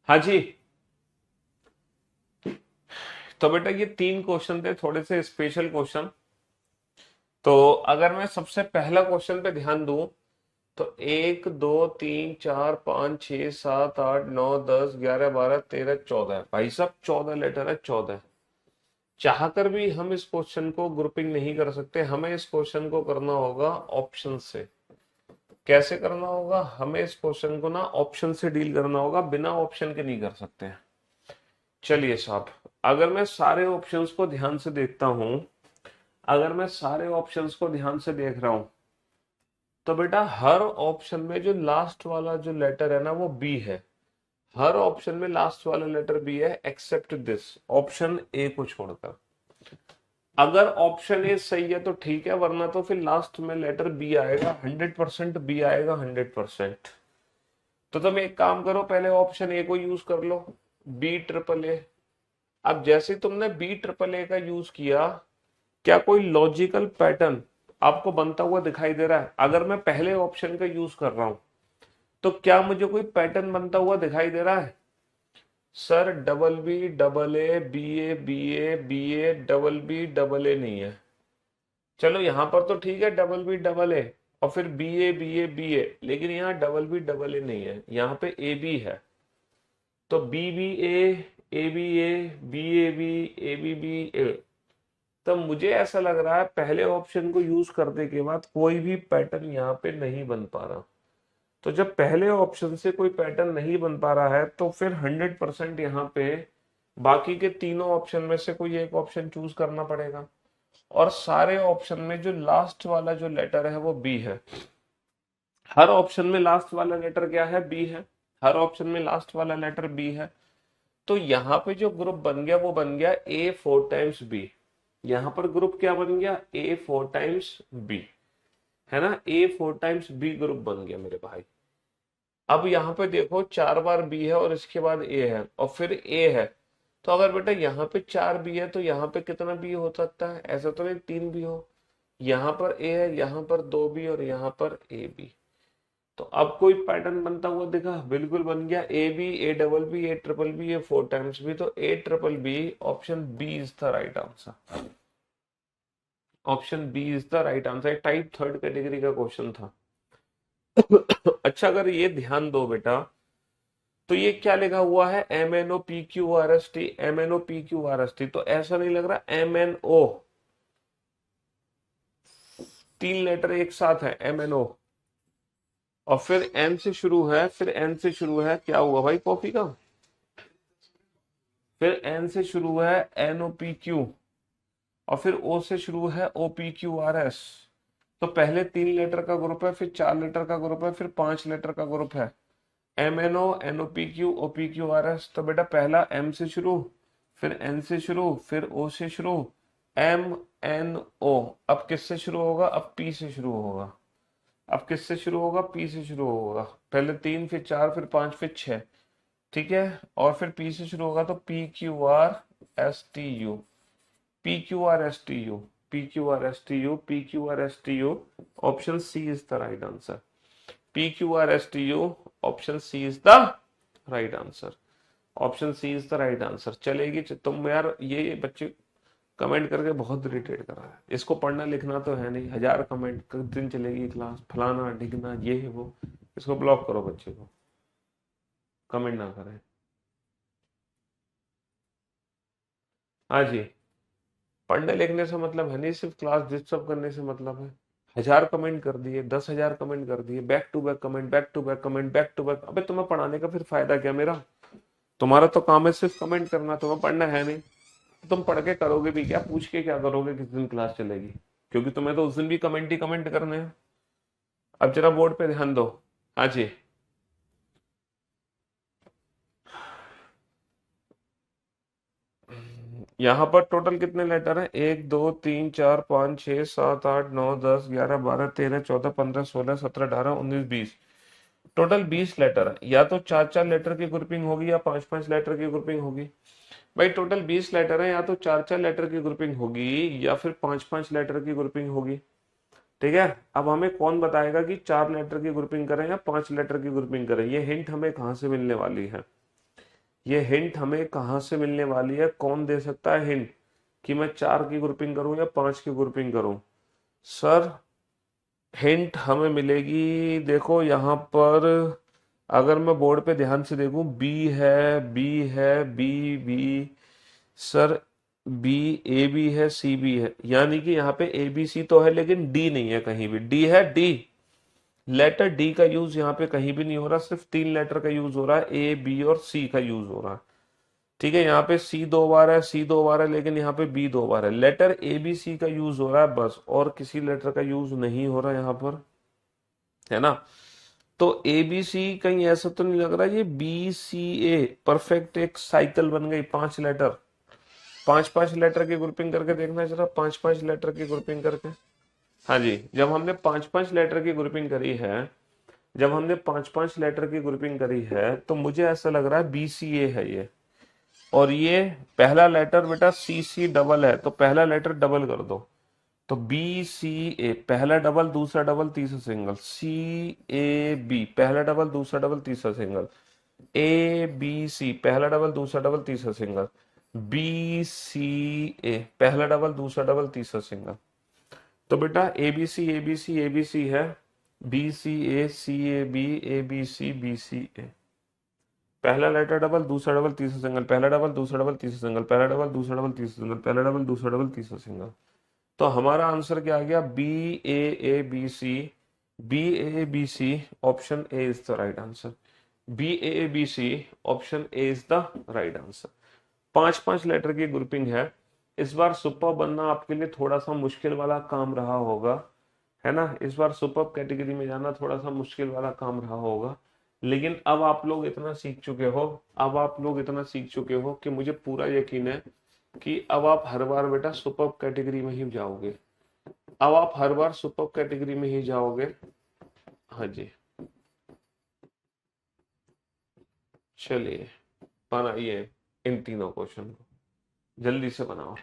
Speaker 1: हाँ जी, तो बेटा ये 3 क्वेश्चन थे, थोड़े से स्पेशल क्वेश्चन। तो अगर मैं सबसे पहला क्वेश्चन पे ध्यान दूं तो 1 2 3 4 5 6 7 8 9 10 11 12 13 14, भाई साहब 14 लेटर है, 14। चाहकर भी हम इस क्वेश्चन को ग्रुपिंग नहीं कर सकते, हमें इस क्वेश्चन को करना होगा ऑप्शन से। कैसे करना होगा? हमें इस क्वेश्चन को ना ऑप्शन से डील करना होगा, बिना ऑप्शन के नहीं कर सकते हैं। चलिए साहब, अगर मैं सारे ऑप्शंस को ध्यान से देखता हूं, अगर मैं सारे ऑप्शंस को ध्यान से देख रहा हूं तो बेटा हर ऑप्शन में जो लास्ट वाला जो लेटर है ना वो बी है। हर ऑप्शन में लास्ट वाला लेटर बी है एक्सेप्ट दिस, ऑप्शन ए को छोड़कर। अगर ऑप्शन ए सही है तो ठीक है, वरना तो फिर लास्ट में लेटर बी आएगा, 100% बी आएगा, 100%। तो तुम एक काम करो, पहले ऑप्शन ए को यूज कर लो, बी ट्रिपल ए। अब जैसे तुमने बी ट्रिपल ए का यूज किया, क्या कोई लॉजिकल पैटर्न आपको बनता हुआ दिखाई दे रहा है? अगर मैं पहले ऑप्शन का यूज कर रहा हूं तो क्या मुझे कोई पैटर्न बनता हुआ दिखाई दे रहा है? Sir double B double A B A B A B A double A नहीं है। चलो यहाँ पर तो ठीक है डबल बी डबल ए और फिर B A B A B A, लेकिन यहाँ डबल बी डबल ए नहीं है, यहाँ पे ए बी है। तो B B A B A B A B A B B A. तो मुझे ऐसा लग रहा है पहले ऑप्शन को यूज करने के बाद कोई भी पैटर्न यहाँ पे नहीं बन पा रहा। तो जब पहले ऑप्शन से कोई पैटर्न नहीं बन पा रहा है तो फिर 100% यहाँ पे बाकी के तीनों ऑप्शन में से कोई एक ऑप्शन चूज करना पड़ेगा। और सारे ऑप्शन में जो लास्ट वाला जो लेटर है वो बी है। हर ऑप्शन में लास्ट वाला लेटर क्या है? बी है। हर ऑप्शन में लास्ट वाला लेटर बी है। तो यहाँ पे जो ग्रुप बन गया वो बन गया ए 4 टाइम्स बी। यहाँ पर ग्रुप क्या बन गया? ए 4 टाइम्स बी, है ना? ए 4 टाइम्स बी ग्रुप बन गया मेरे भाई। अब यहाँ पे देखो 4 बार बी है और इसके बाद ए है और फिर ए है। तो अगर बेटा यहाँ पे 4 बी है तो यहाँ पे कितना बी हो सकता है? ऐसा तो नहीं 3 बी हो। यहाँ पर ए है, यहाँ पर 2 बी और यहाँ पर ए बी। तो अब कोई पैटर्न बनता हुआ दिखा? बिल्कुल बन गया। A B A double B A triple B A 4 times B. तो A triple B option B is the right answer. Option B is the right answer. Type 3rd category का क्वेश्चन था। अच्छा अगर ये ध्यान दो बेटा, तो ये क्या लिखा हुआ है? M N O P Q R S T, M N O P Q R S T. तो ऐसा नहीं लग रहा एम एन ओ, 3 लेटर एक साथ है एम एन ओ और फिर एन से शुरू है, फिर एन से शुरू है। क्या हुआ भाई कॉफी का? फिर एन से शुरू है एन ओ पी क्यू और फिर ओ से शुरू है O P Q R S. तो पहले 3 लेटर का ग्रुप है, फिर 4 लेटर का ग्रुप है, फिर 5 लेटर का ग्रुप है। M N O N O P Q O P Q R S. तो बेटा पहला एम से शुरू, फिर एन से शुरू, फिर ओ से शुरू, एम एन ओ। अब किससे शुरू होगा? अब पी से शुरू होगा। अब किससे शुरू होगा? पी से शुरू होगा। पहले 3 फिर 4 फिर 5 फिर 6, ठीक है। और फिर पी से शुरू होगा तो P Q R S T U, P Q R S T U, P Q R S T U, P Q R S T U. Option C is the right answer. P Q R S T U, option C is the right answer. Option C is the right answer. चलेगी? तुम यार ये बच्चे comment करके बहुत irritate कर रहा है। इसको पढ़ना लिखना तो है नहीं, 1000 कमेंट, किस दिन चलेगी क्लास, फलाना ढिकना ये है वो। इसको ब्लॉक करो, बच्चे को कमेंट ना करें। हाँ जी, पढ़ने लिखने से मतलब है नहीं, सिर्फ क्लास डिस्टर्ब करने से मतलब है। 1000 कमेंट कर दिए, 10,000 कमेंट कर दिए, back to back comment, back to back comment, back to back. अबे तुम्हें पढ़ाने का फिर फायदा क्या मेरा? तुम्हारा तो काम है सिर्फ कमेंट करना, तुम्हें पढ़ना है नहीं। तुम पढ़ के करोगे भी क्या? पूछ के क्या करोगे किस दिन क्लास चलेगी? क्योंकि तुम्हें तो उस दिन भी कमेंट ही कमेंट करने हैं। अब जरा बोर्ड पे ध्यान दो। हाँ जी, यहाँ पर टोटल कितने लेटर हैं? 1 2 3 4 5 6 7 8 9 10 11 12 13 14 15 16 17 18 19 20। टोटल 20 लेटर है। या तो 4-4 लेटर की ग्रुपिंग होगी या 5-5 लेटर की ग्रुपिंग होगी। भाई टोटल 20 लेटर है, या तो 4-4 लेटर की ग्रुपिंग होगी या फिर 5-5 लेटर की ग्रुपिंग होगी। ठीक है। अब हमें कौन बताएगा कि 4 लेटर की ग्रुपिंग करें या 5 लेटर की ग्रुपिंग करें? ये हिंट हमें कहाँ से मिलने वाली है? ये हिंट हमें कहाँ से मिलने वाली है? कौन दे सकता है हिंट कि मैं 4 की ग्रुपिंग करूं या 5 की ग्रुपिंग करूं? सर हिंट हमें मिलेगी, देखो यहाँ पर अगर मैं बोर्ड पे ध्यान से देखूं, बी है, बी है, B B, sir B, A B है, सी बी है। यानी कि यहाँ पे ए बी सी तो है लेकिन डी नहीं है कहीं भी। डी है? डी लेटर डी का यूज यहाँ पे कहीं भी नहीं हो रहा, सिर्फ 3 लेटर का यूज हो रहा है, ए बी और सी का यूज हो रहा है। ठीक है। यहाँ पे सी 2 बार है, सी 2 बार है, लेकिन यहाँ पे बी 2 बार है। लेटर ए बी सी का यूज हो रहा है बस, और किसी लेटर का यूज नहीं हो रहा यहाँ पर, है ना? तो ए बी सी कहीं ऐसा तो नहीं लग रहा। ये बी सी ए परफेक्ट एक साइकिल बन गई। 5 लेटर, 5-5 लेटर की ग्रुपिंग करके देखना जरा, 5-5 लेटर की ग्रुपिंग करके। हाँ जी, जब हमने 5-5 लेटर की ग्रुपिंग करी है, जब हमने 5-5 लेटर की ग्रुपिंग करी है तो मुझे ऐसा लग रहा है बी सी ए है ये। और ये पहला लेटर बेटा सी सी डबल है, तो पहला लेटर डबल कर दो। तो बी सी ए, पहला डबल, दूसरा डबल, तीसरा सिंगल। सी ए बी, पहला डबल, दूसरा डबल, तीसरा सिंगल। ए बी सी, पहला डबल दूसरा डबल तीसरा सिंगल, बी सी ए, पहला डबल दूसरा डबल तीसरा सिंगल। तो बेटा A B C A B C A B C है, B C A B C B C A, पहला लेटर डबल दूसरा डबल तीसरा सिंगल, पहला डबल दूसरा डबल तीसरा सिंगल, पहला डबल दूसरा डबल तीसरा सिंगल, पहला डबल दूसरा डबल तीसरा सिंगल। तो हमारा आंसर क्या आ गया, B A B C, option A is the right answer. B A B C, option A is the right answer. 5-5 letter की ग्रुपिंग है। इस बार सुपर बनना आपके लिए थोड़ा सा मुश्किल वाला काम रहा होगा, है ना। इस बार सुपर कैटेगरी में जाना थोड़ा सा मुश्किल वाला काम रहा होगा, लेकिन अब आप लोग इतना सीख चुके हो, अब आप लोग इतना सीख चुके हो कि मुझे पूरा यकीन है कि अब आप हर बार बेटा सुपर कैटेगरी में ही जाओगे, अब आप हर बार सुपर कैटेगरी में ही जाओगे। हाँ जी, चलिए बनाइए इन तीनों क्वेश्चन को, जल्दी से बनाओ।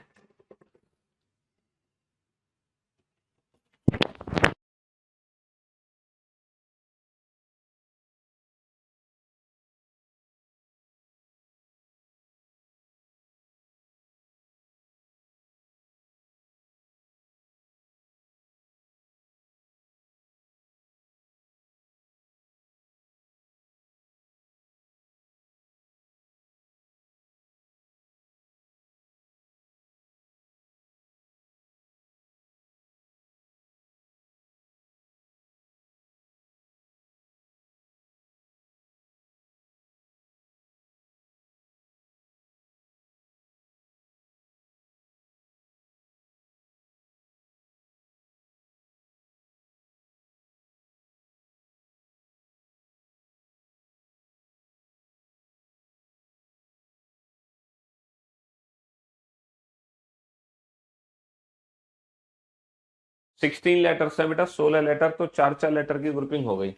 Speaker 1: सिक्सटीन लेटर्स है बेटा, 16 लेटर, तो 4-4 लेटर की ग्रुपिंग हो गई।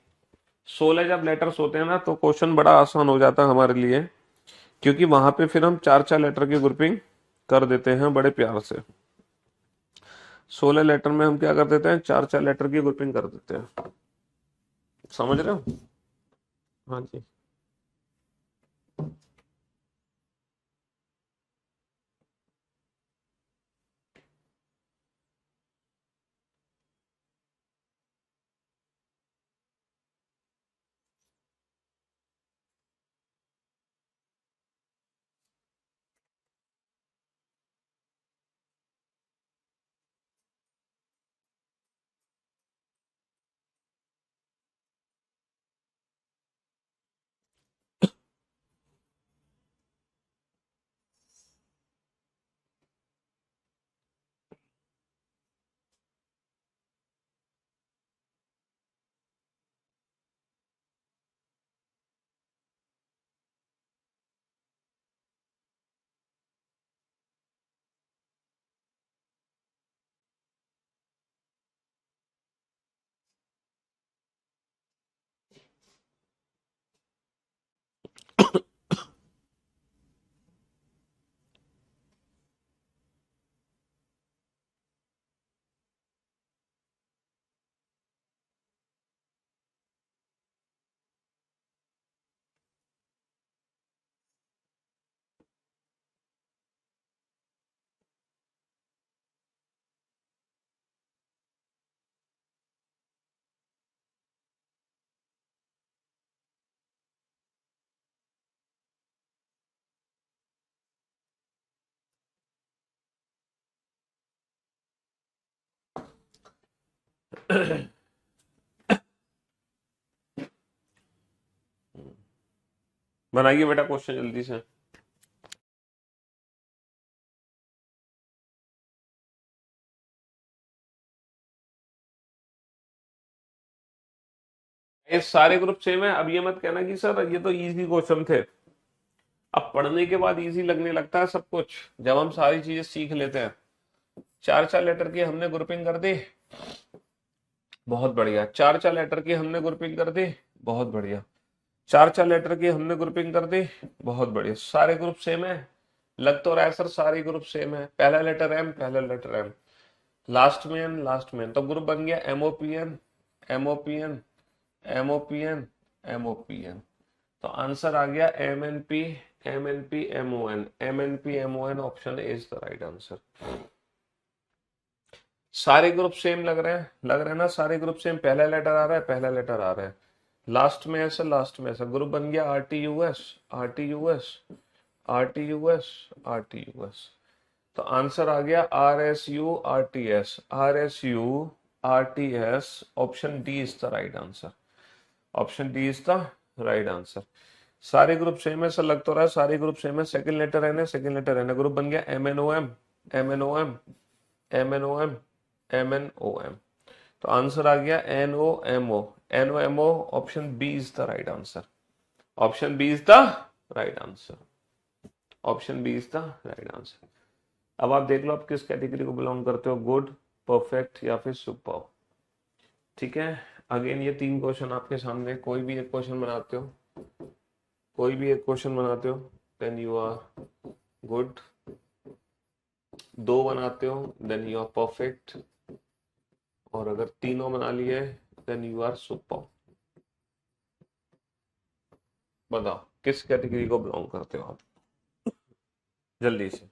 Speaker 1: 16 जब लेटर्स होते हैं ना तो क्वेश्चन बड़ा आसान हो जाता है हमारे लिए, क्योंकि वहां पे फिर हम 4-4 लेटर की ग्रुपिंग कर देते हैं बड़े प्यार से। 16 लेटर में हम क्या कर देते हैं, 4-4 लेटर की ग्रुपिंग कर देते हैं, समझ रहे हो। हाँ जी। बनाइए बेटा क्वेश्चन जल्दी से। ये सारे ग्रुप सेम है, अब ये मत कहना कि सर ये तो इजी क्वेश्चन थे। अब पढ़ने के बाद इजी लगने लगता है सब कुछ, जब हम सारी चीजें सीख लेते हैं। 4-4 लेटर की हमने ग्रुपिंग कर दी, बहुत बढ़िया। 4-4 लेटर की हमने ग्रुपिंग कर दी, बहुत बढ़िया। 4-4 लेटर की हमने ग्रुपिंग कर दी, बहुत बढ़िया। सारे ग्रुप सेम है, लग तो रहा है सर सारे ग्रुप सेम है, पहला लेटर एम, पहला लेटर एम, लास्ट में एन, लास्ट में एन, तो ग्रुप बन गया एमओपीएन, एमओपीएन, एमओपीएन, एमओपीएन। तो आंसर आ गया MNP, MNP MON, MNP MON, option A is the right answer. सारे ग्रुप सेम लग रहे हैं ना, सारे ग्रुप सेम, पहला लेटर आ रहा है, पहला लेटर आ रहा है, लास्ट में ऐसा, लास्ट में ऐसा, ग्रुप बन गया RTUS, RTUS, RTUS, RTUS। तो आंसर आ गया RSU RTS, RSU RTS, option D is the right answer, option D is the right answer. सारे ग्रुप सेम है, ऐसा लग तो रहा है सारे ग्रुप सेम है, सेकंड लेटर है ना, सेकंड लेटर है ना, ग्रुप बन गया MNOM, MNOM, MNOM, MNOM। तो आंसर आ गया NOMO, NOMO, option B is the right answer, option B is the right answer, option B is the right answer. अब आप देख लो आप किस कैटेगरी को बिलोंग करते हो, गुड, परफेक्ट या फिर सुपर। ठीक है, अगेन ये 3 क्वेश्चन आपके सामने, कोई भी एक क्वेश्चन बनाते हो, कोई भी एक क्वेश्चन बनाते हो देन यू आर गुड, 2 बनाते हो देन यू आर परफेक्ट, और अगर तीनों बना लिए देन यू आर सुपर। बताओ किस कैटेगरी को बिलोंग करते हो आप, जल्दी से।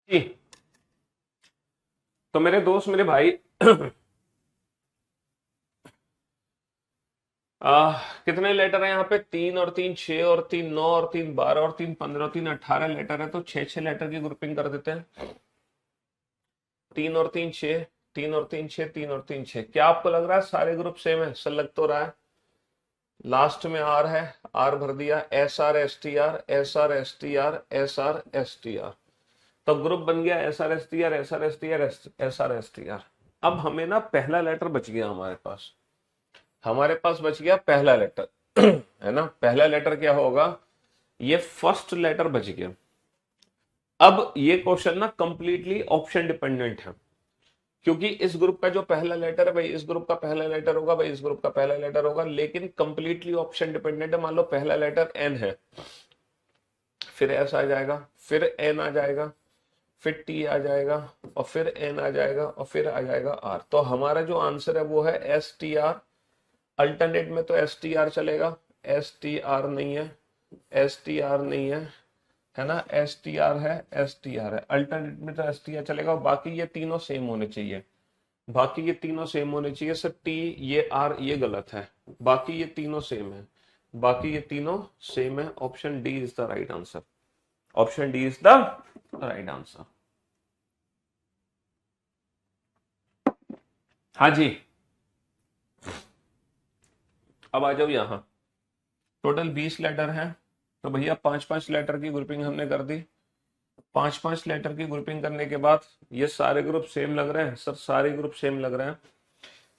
Speaker 1: जी, तो मेरे दोस्त, मेरे भाई, कितने लेटर है यहाँ पे, 3 और 3 6 और 3 9 और 3 12 और 3 15 और 3 18 लेटर है, तो 6 लेटर की ग्रुपिंग कर देते हैं। 3 और 3 6, 3 और 3 6, 3 और 3 6। क्या आपको लग रहा है सारे ग्रुप सेम है? सर लग तो रहा है। लास्ट में आर है, आर भर दिया, SR STR, SR STR, SR STR। तो ग्रुप बन गया SR STR, SR STR, SR STR। अब हमें ना पहला लेटर बच गया, हमारे पास बच गया पहला लेटर है ना। पहला लेटर क्या होगा, ये फर्स्ट लेटर बच गया। अब ये क्वेश्चन ना कंप्लीटली ऑप्शन डिपेंडेंट है, क्योंकि इस ग्रुप का जो पहला लेटर है भाई इस ग्रुप का पहला लेटर होगा, भाई इस ग्रुप का पहला लेटर होगा, लेकिन कंप्लीटली ऑप्शन डिपेंडेंट है। मान लो पहला लेटर एन है, फिर एस आ जाएगा, फिर एन आ जाएगा, फिर टी आ जाएगा, और फिर एन आ जाएगा, और फिर आ जाएगा आर। तो हमारा जो आंसर है वो है एस टी आर। अल्टरनेट में तो एस टी आर चलेगा, एस टी आर नहीं है, एस टी आर नहीं है ना, एस टी आर है, एस टी आर है। अल्टरनेट में तो एस टी आर चलेगा, और बाकी ये तीनों सेम होने चाहिए, बाकी ये तीनों सेम होने चाहिए। सर टी ये आर ये गलत है, बाकी ये तीनों सेम है, बाकी ये तीनों सेम है। Option D is the right answer, option D is the right answer. हाँ जी, अब आ जाओ यहां। टोटल 20 लेटर हैं, तो भैया 5-5 लेटर की ग्रुपिंग हमने कर दी। 5-5 लेटर की ग्रुपिंग करने के बाद ये सारे ग्रुप सेम लग रहे हैं सर, सारे ग्रुप सेम लग रहे हैं।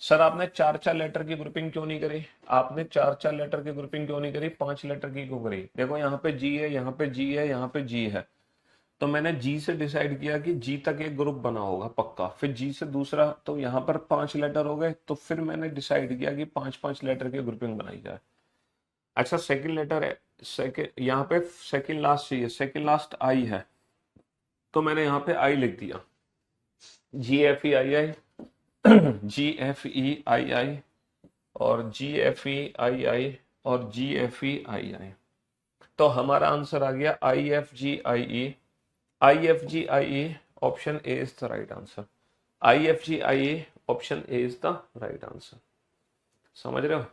Speaker 1: सर आपने 4-4 लेटर की ग्रुपिंग क्यों नहीं करी, आपने 4-4 लेटर की ग्रुपिंग क्यों नहीं करी, 5 लेटर की क्यों करी? देखो यहाँ पे जी है, यहाँ पे जी है, यहाँ पे जी है, तो मैंने जी से डिसाइड किया कि जी तक एक ग्रुप बना होगा पक्का, फिर जी से दूसरा, तो यहाँ पर 5 लेटर हो गए, तो फिर मैंने डिसाइड किया कि 5-5 लेटर की ग्रुपिंग बनाई जाए। अच्छा सेकंड लेटर है, सेकंड यहाँ पे सेकंड लास्ट चाहिए, सेकंड लास्ट आई है, तो मैंने यहाँ पे आई लिख दिया, जी एफ ई आई आई, जी एफ ई आई आई, और जी एफ ई आई आई, और जी एफ ई आई आई। तो हमारा आंसर आ गया I F G I E, I F G I E, option A is the right answer, I F G I E, option A is the right answer. समझ रहे हो?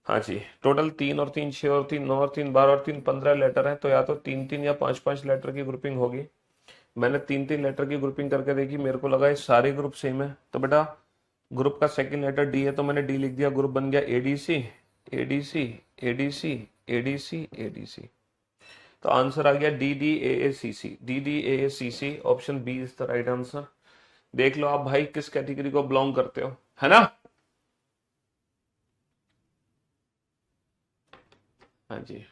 Speaker 1: हाँ जी, total 3 और 3 6 और 3 9 और 3 12 और 3 15 लेटर है, तो या तो 3-3 या 5-5 लेटर की ग्रुपिंग होगी। मैंने 3-3 लेटर की ग्रुपिंग करके देखी, मेरे को लगा ये सारे ग्रुप सेम है, तो बेटा ग्रुप का सेकंड लेटर डी है, तो मैंने डी लिख दिया, ग्रुप बन गया ADC, ADC, ADC, ADC, ADC. तो आंसर आ गया D D A A C C, D D A A C C, option B is the right answer. देख लो आप भाई किस कैटेगरी को बिलोंग करते हो, है ना? हाँ जी,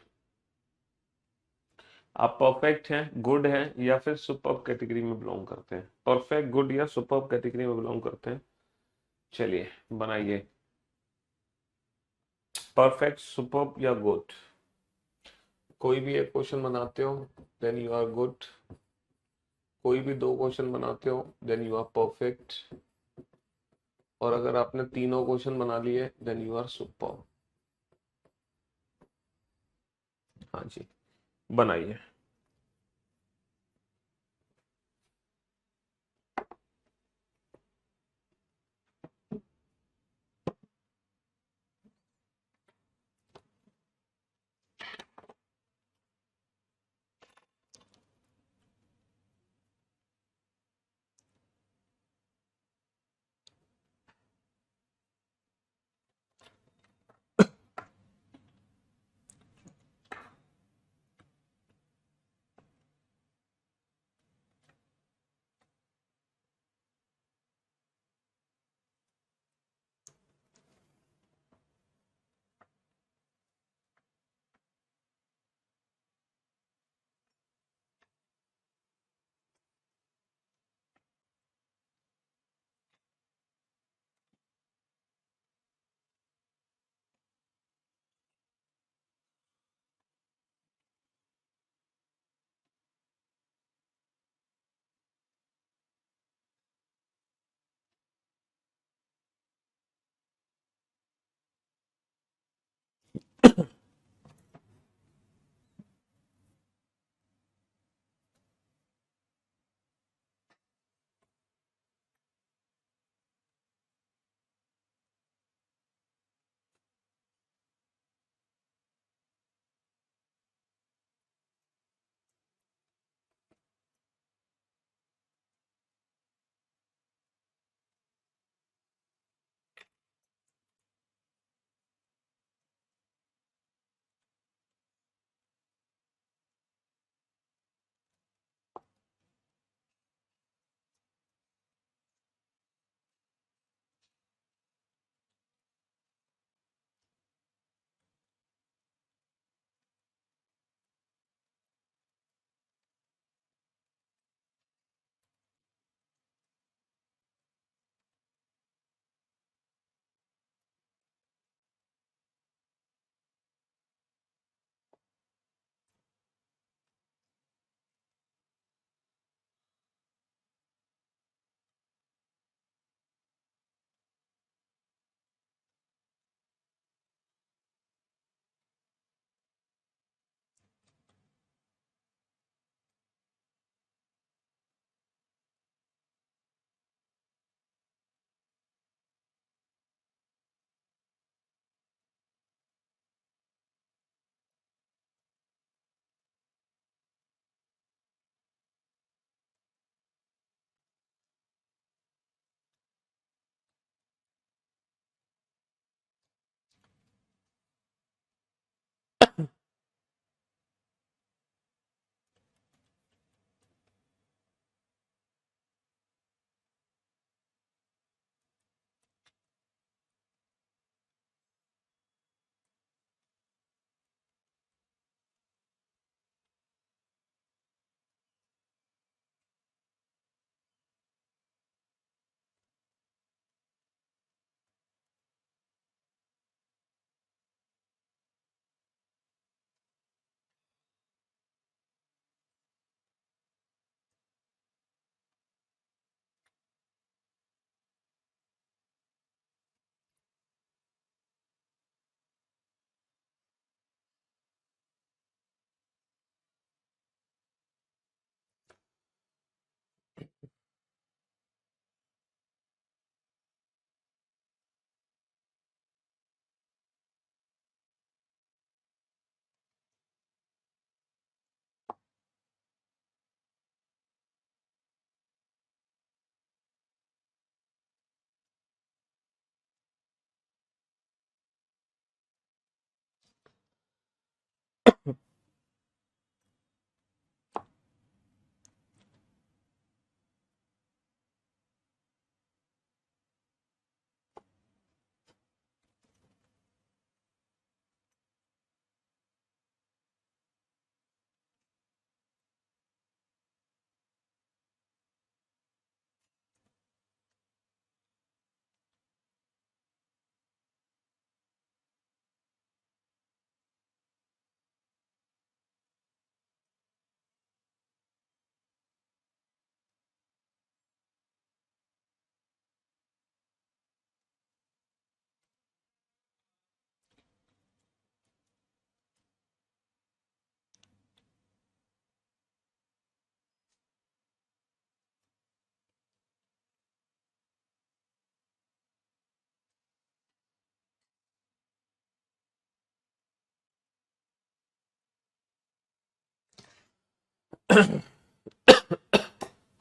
Speaker 1: आप परफेक्ट हैं, गुड हैं, या फिर सुपर्ब कैटेगरी में बिलोंग करते हैं? परफेक्ट, गुड या सुपर्ब कैटेगरी में बिलोंग करते हैं? चलिए बनाइए, परफेक्ट, सुपर्ब या गुड, कोई भी एक क्वेश्चन बनाते हो देन यू आर गुड, कोई भी 2 क्वेश्चन बनाते हो देन यू आर परफेक्ट, और अगर आपने तीनों क्वेश्चन बना लिए देन यू आर सुपर्ब। हाँ जी, बनाइए।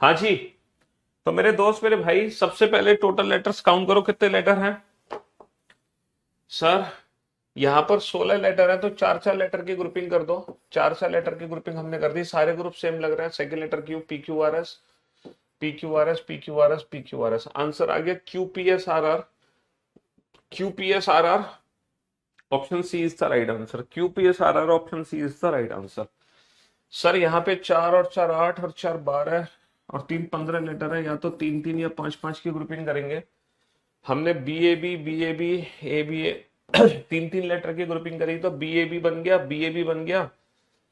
Speaker 1: हाँ जी। तो मेरे दोस्त, मेरे भाई, सबसे पहले टोटल लेटर्स काउंट करो, कितने लेटर हैं सर? यहाँ पर 16 लेटर है, तो चार चार लेटर की ग्रुपिंग कर दो। चार चार लेटर की ग्रुपिंग हमने कर दी, सारे ग्रुप सेम लग रहे हैं। Second letter Q, P Q R S, P Q R S, P Q R S, P Q R S. Answer आ गया Q P S R R, Q P S R R. Option C is the right answer. Q P S R R, option C is the right answer. Sir यहाँ पे 4 और 4 8 और 4 12 और 3 15 letter है, या तो 3 3 या 5 5 की ग्रुपिंग करेंगे। हमने B A B, B A B, A B A तीन तीन लेटर की ग्रुपिंग करी, तो बी ए बी बन गया, बी ए बी बन गया,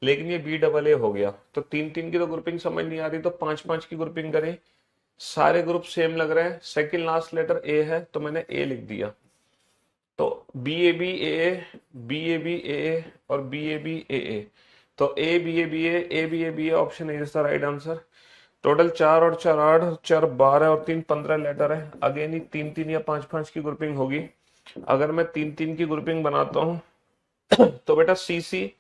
Speaker 1: लेकिन ये बी डबल ए हो गया। तो तीन तीन की तो ग्रुपिंग समझ नहीं आ रही, तो पांच पांच की ग्रुपिंग करें। सारे ग्रुप सेम लग रहे हैं। सेकंड लास्ट लेटर ए है, तो मैंने ए लिख दिया। तो B A B A, B A B A और बी ए बी ए। तो A B A B A B A B, option A is the right answer. Total 4 और 4 8 और 4 12 और 3 15 लेटर है। अगेन ही तीन तीन या पांच पांच की ग्रुपिंग होगी। अगर मैं तीन तीन की ग्रुपिंग बनाता हूं तो बेटा सी सी,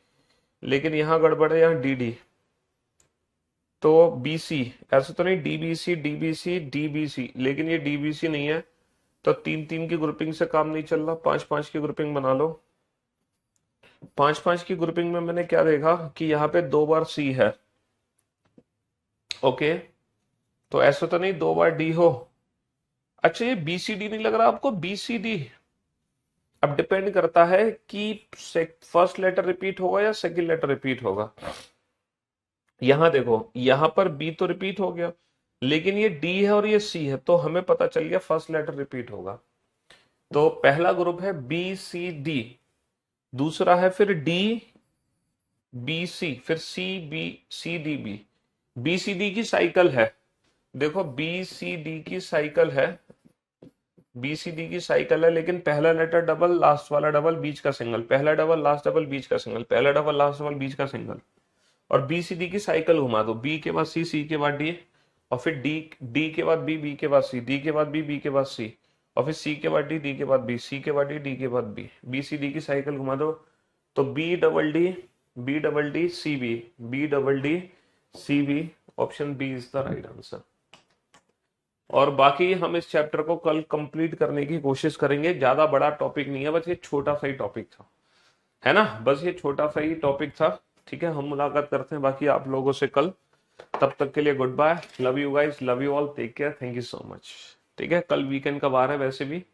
Speaker 1: लेकिन यहां गड़बड़ है, यहाँ डी डी। तो बी सी, ऐसे तो नहीं D B C, D B C, D B C, लेकिन ये डी बी सी नहीं है। तो तीन तीन की ग्रुपिंग से काम नहीं चल रहा, पांच पांच की ग्रुपिंग बना लो। पांच पांच की ग्रुपिंग में मैंने क्या देखा कि यहाँ पे 2 बार सी है। ओके, तो ऐसा तो नहीं 2 बार डी हो। अच्छा, ये बी सी डी नहीं लग रहा आपको? बी सी डी अब डिपेंड करता है कि फर्स्ट लेटर रिपीट होगा या सेकंड लेटर रिपीट होगा। यहां देखो, यहां पर बी तो रिपीट हो गया, लेकिन ये डी है और ये सी है, तो हमें पता चल गया फर्स्ट लेटर रिपीट होगा। तो पहला ग्रुप है बी सी डी, दूसरा है फिर डी बी सी, फिर C B C D B. B C D की साइकिल है, देखो बी सी डी की साइकिल है, बी सी डी की साइकिल है, लेकिन पहला लेटर डबल, लास्ट वाला डबल, बीच का सिंगल, पहला डबल, लास्ट डबल, बीच का सिंगल, पहला डबल, लास्ट डबल, बीच का सिंगल। और बी सी डी की साइकिल घुमा दो, बी के बाद सी, सी के बाद डी, और फिर डी, डी के बाद बी, बी के बाद सी, डी के बाद बी, बी के बाद सी, और फिर सी के बाद डी, डी के बाद बी, सी के बाद डी, डी के बाद बी। बी सी डी की साइकिल घुमा दो, तो B double D, B double D C B, B double D C B, option B is the right answer. और बाकी हम इस चैप्टर को कल कंप्लीट करने की कोशिश करेंगे। ज्यादा बड़ा टॉपिक नहीं है, बस ये छोटा सा ही टॉपिक था, है ना? बस ये छोटा सा ही टॉपिक था। ठीक है, हम मुलाकात करते हैं बाकी आप लोगों से कल। तब तक के लिए goodbye, love you guys, love you all, take care, thank you so much. ठीक है, कल वीकेंड का वार है वैसे भी।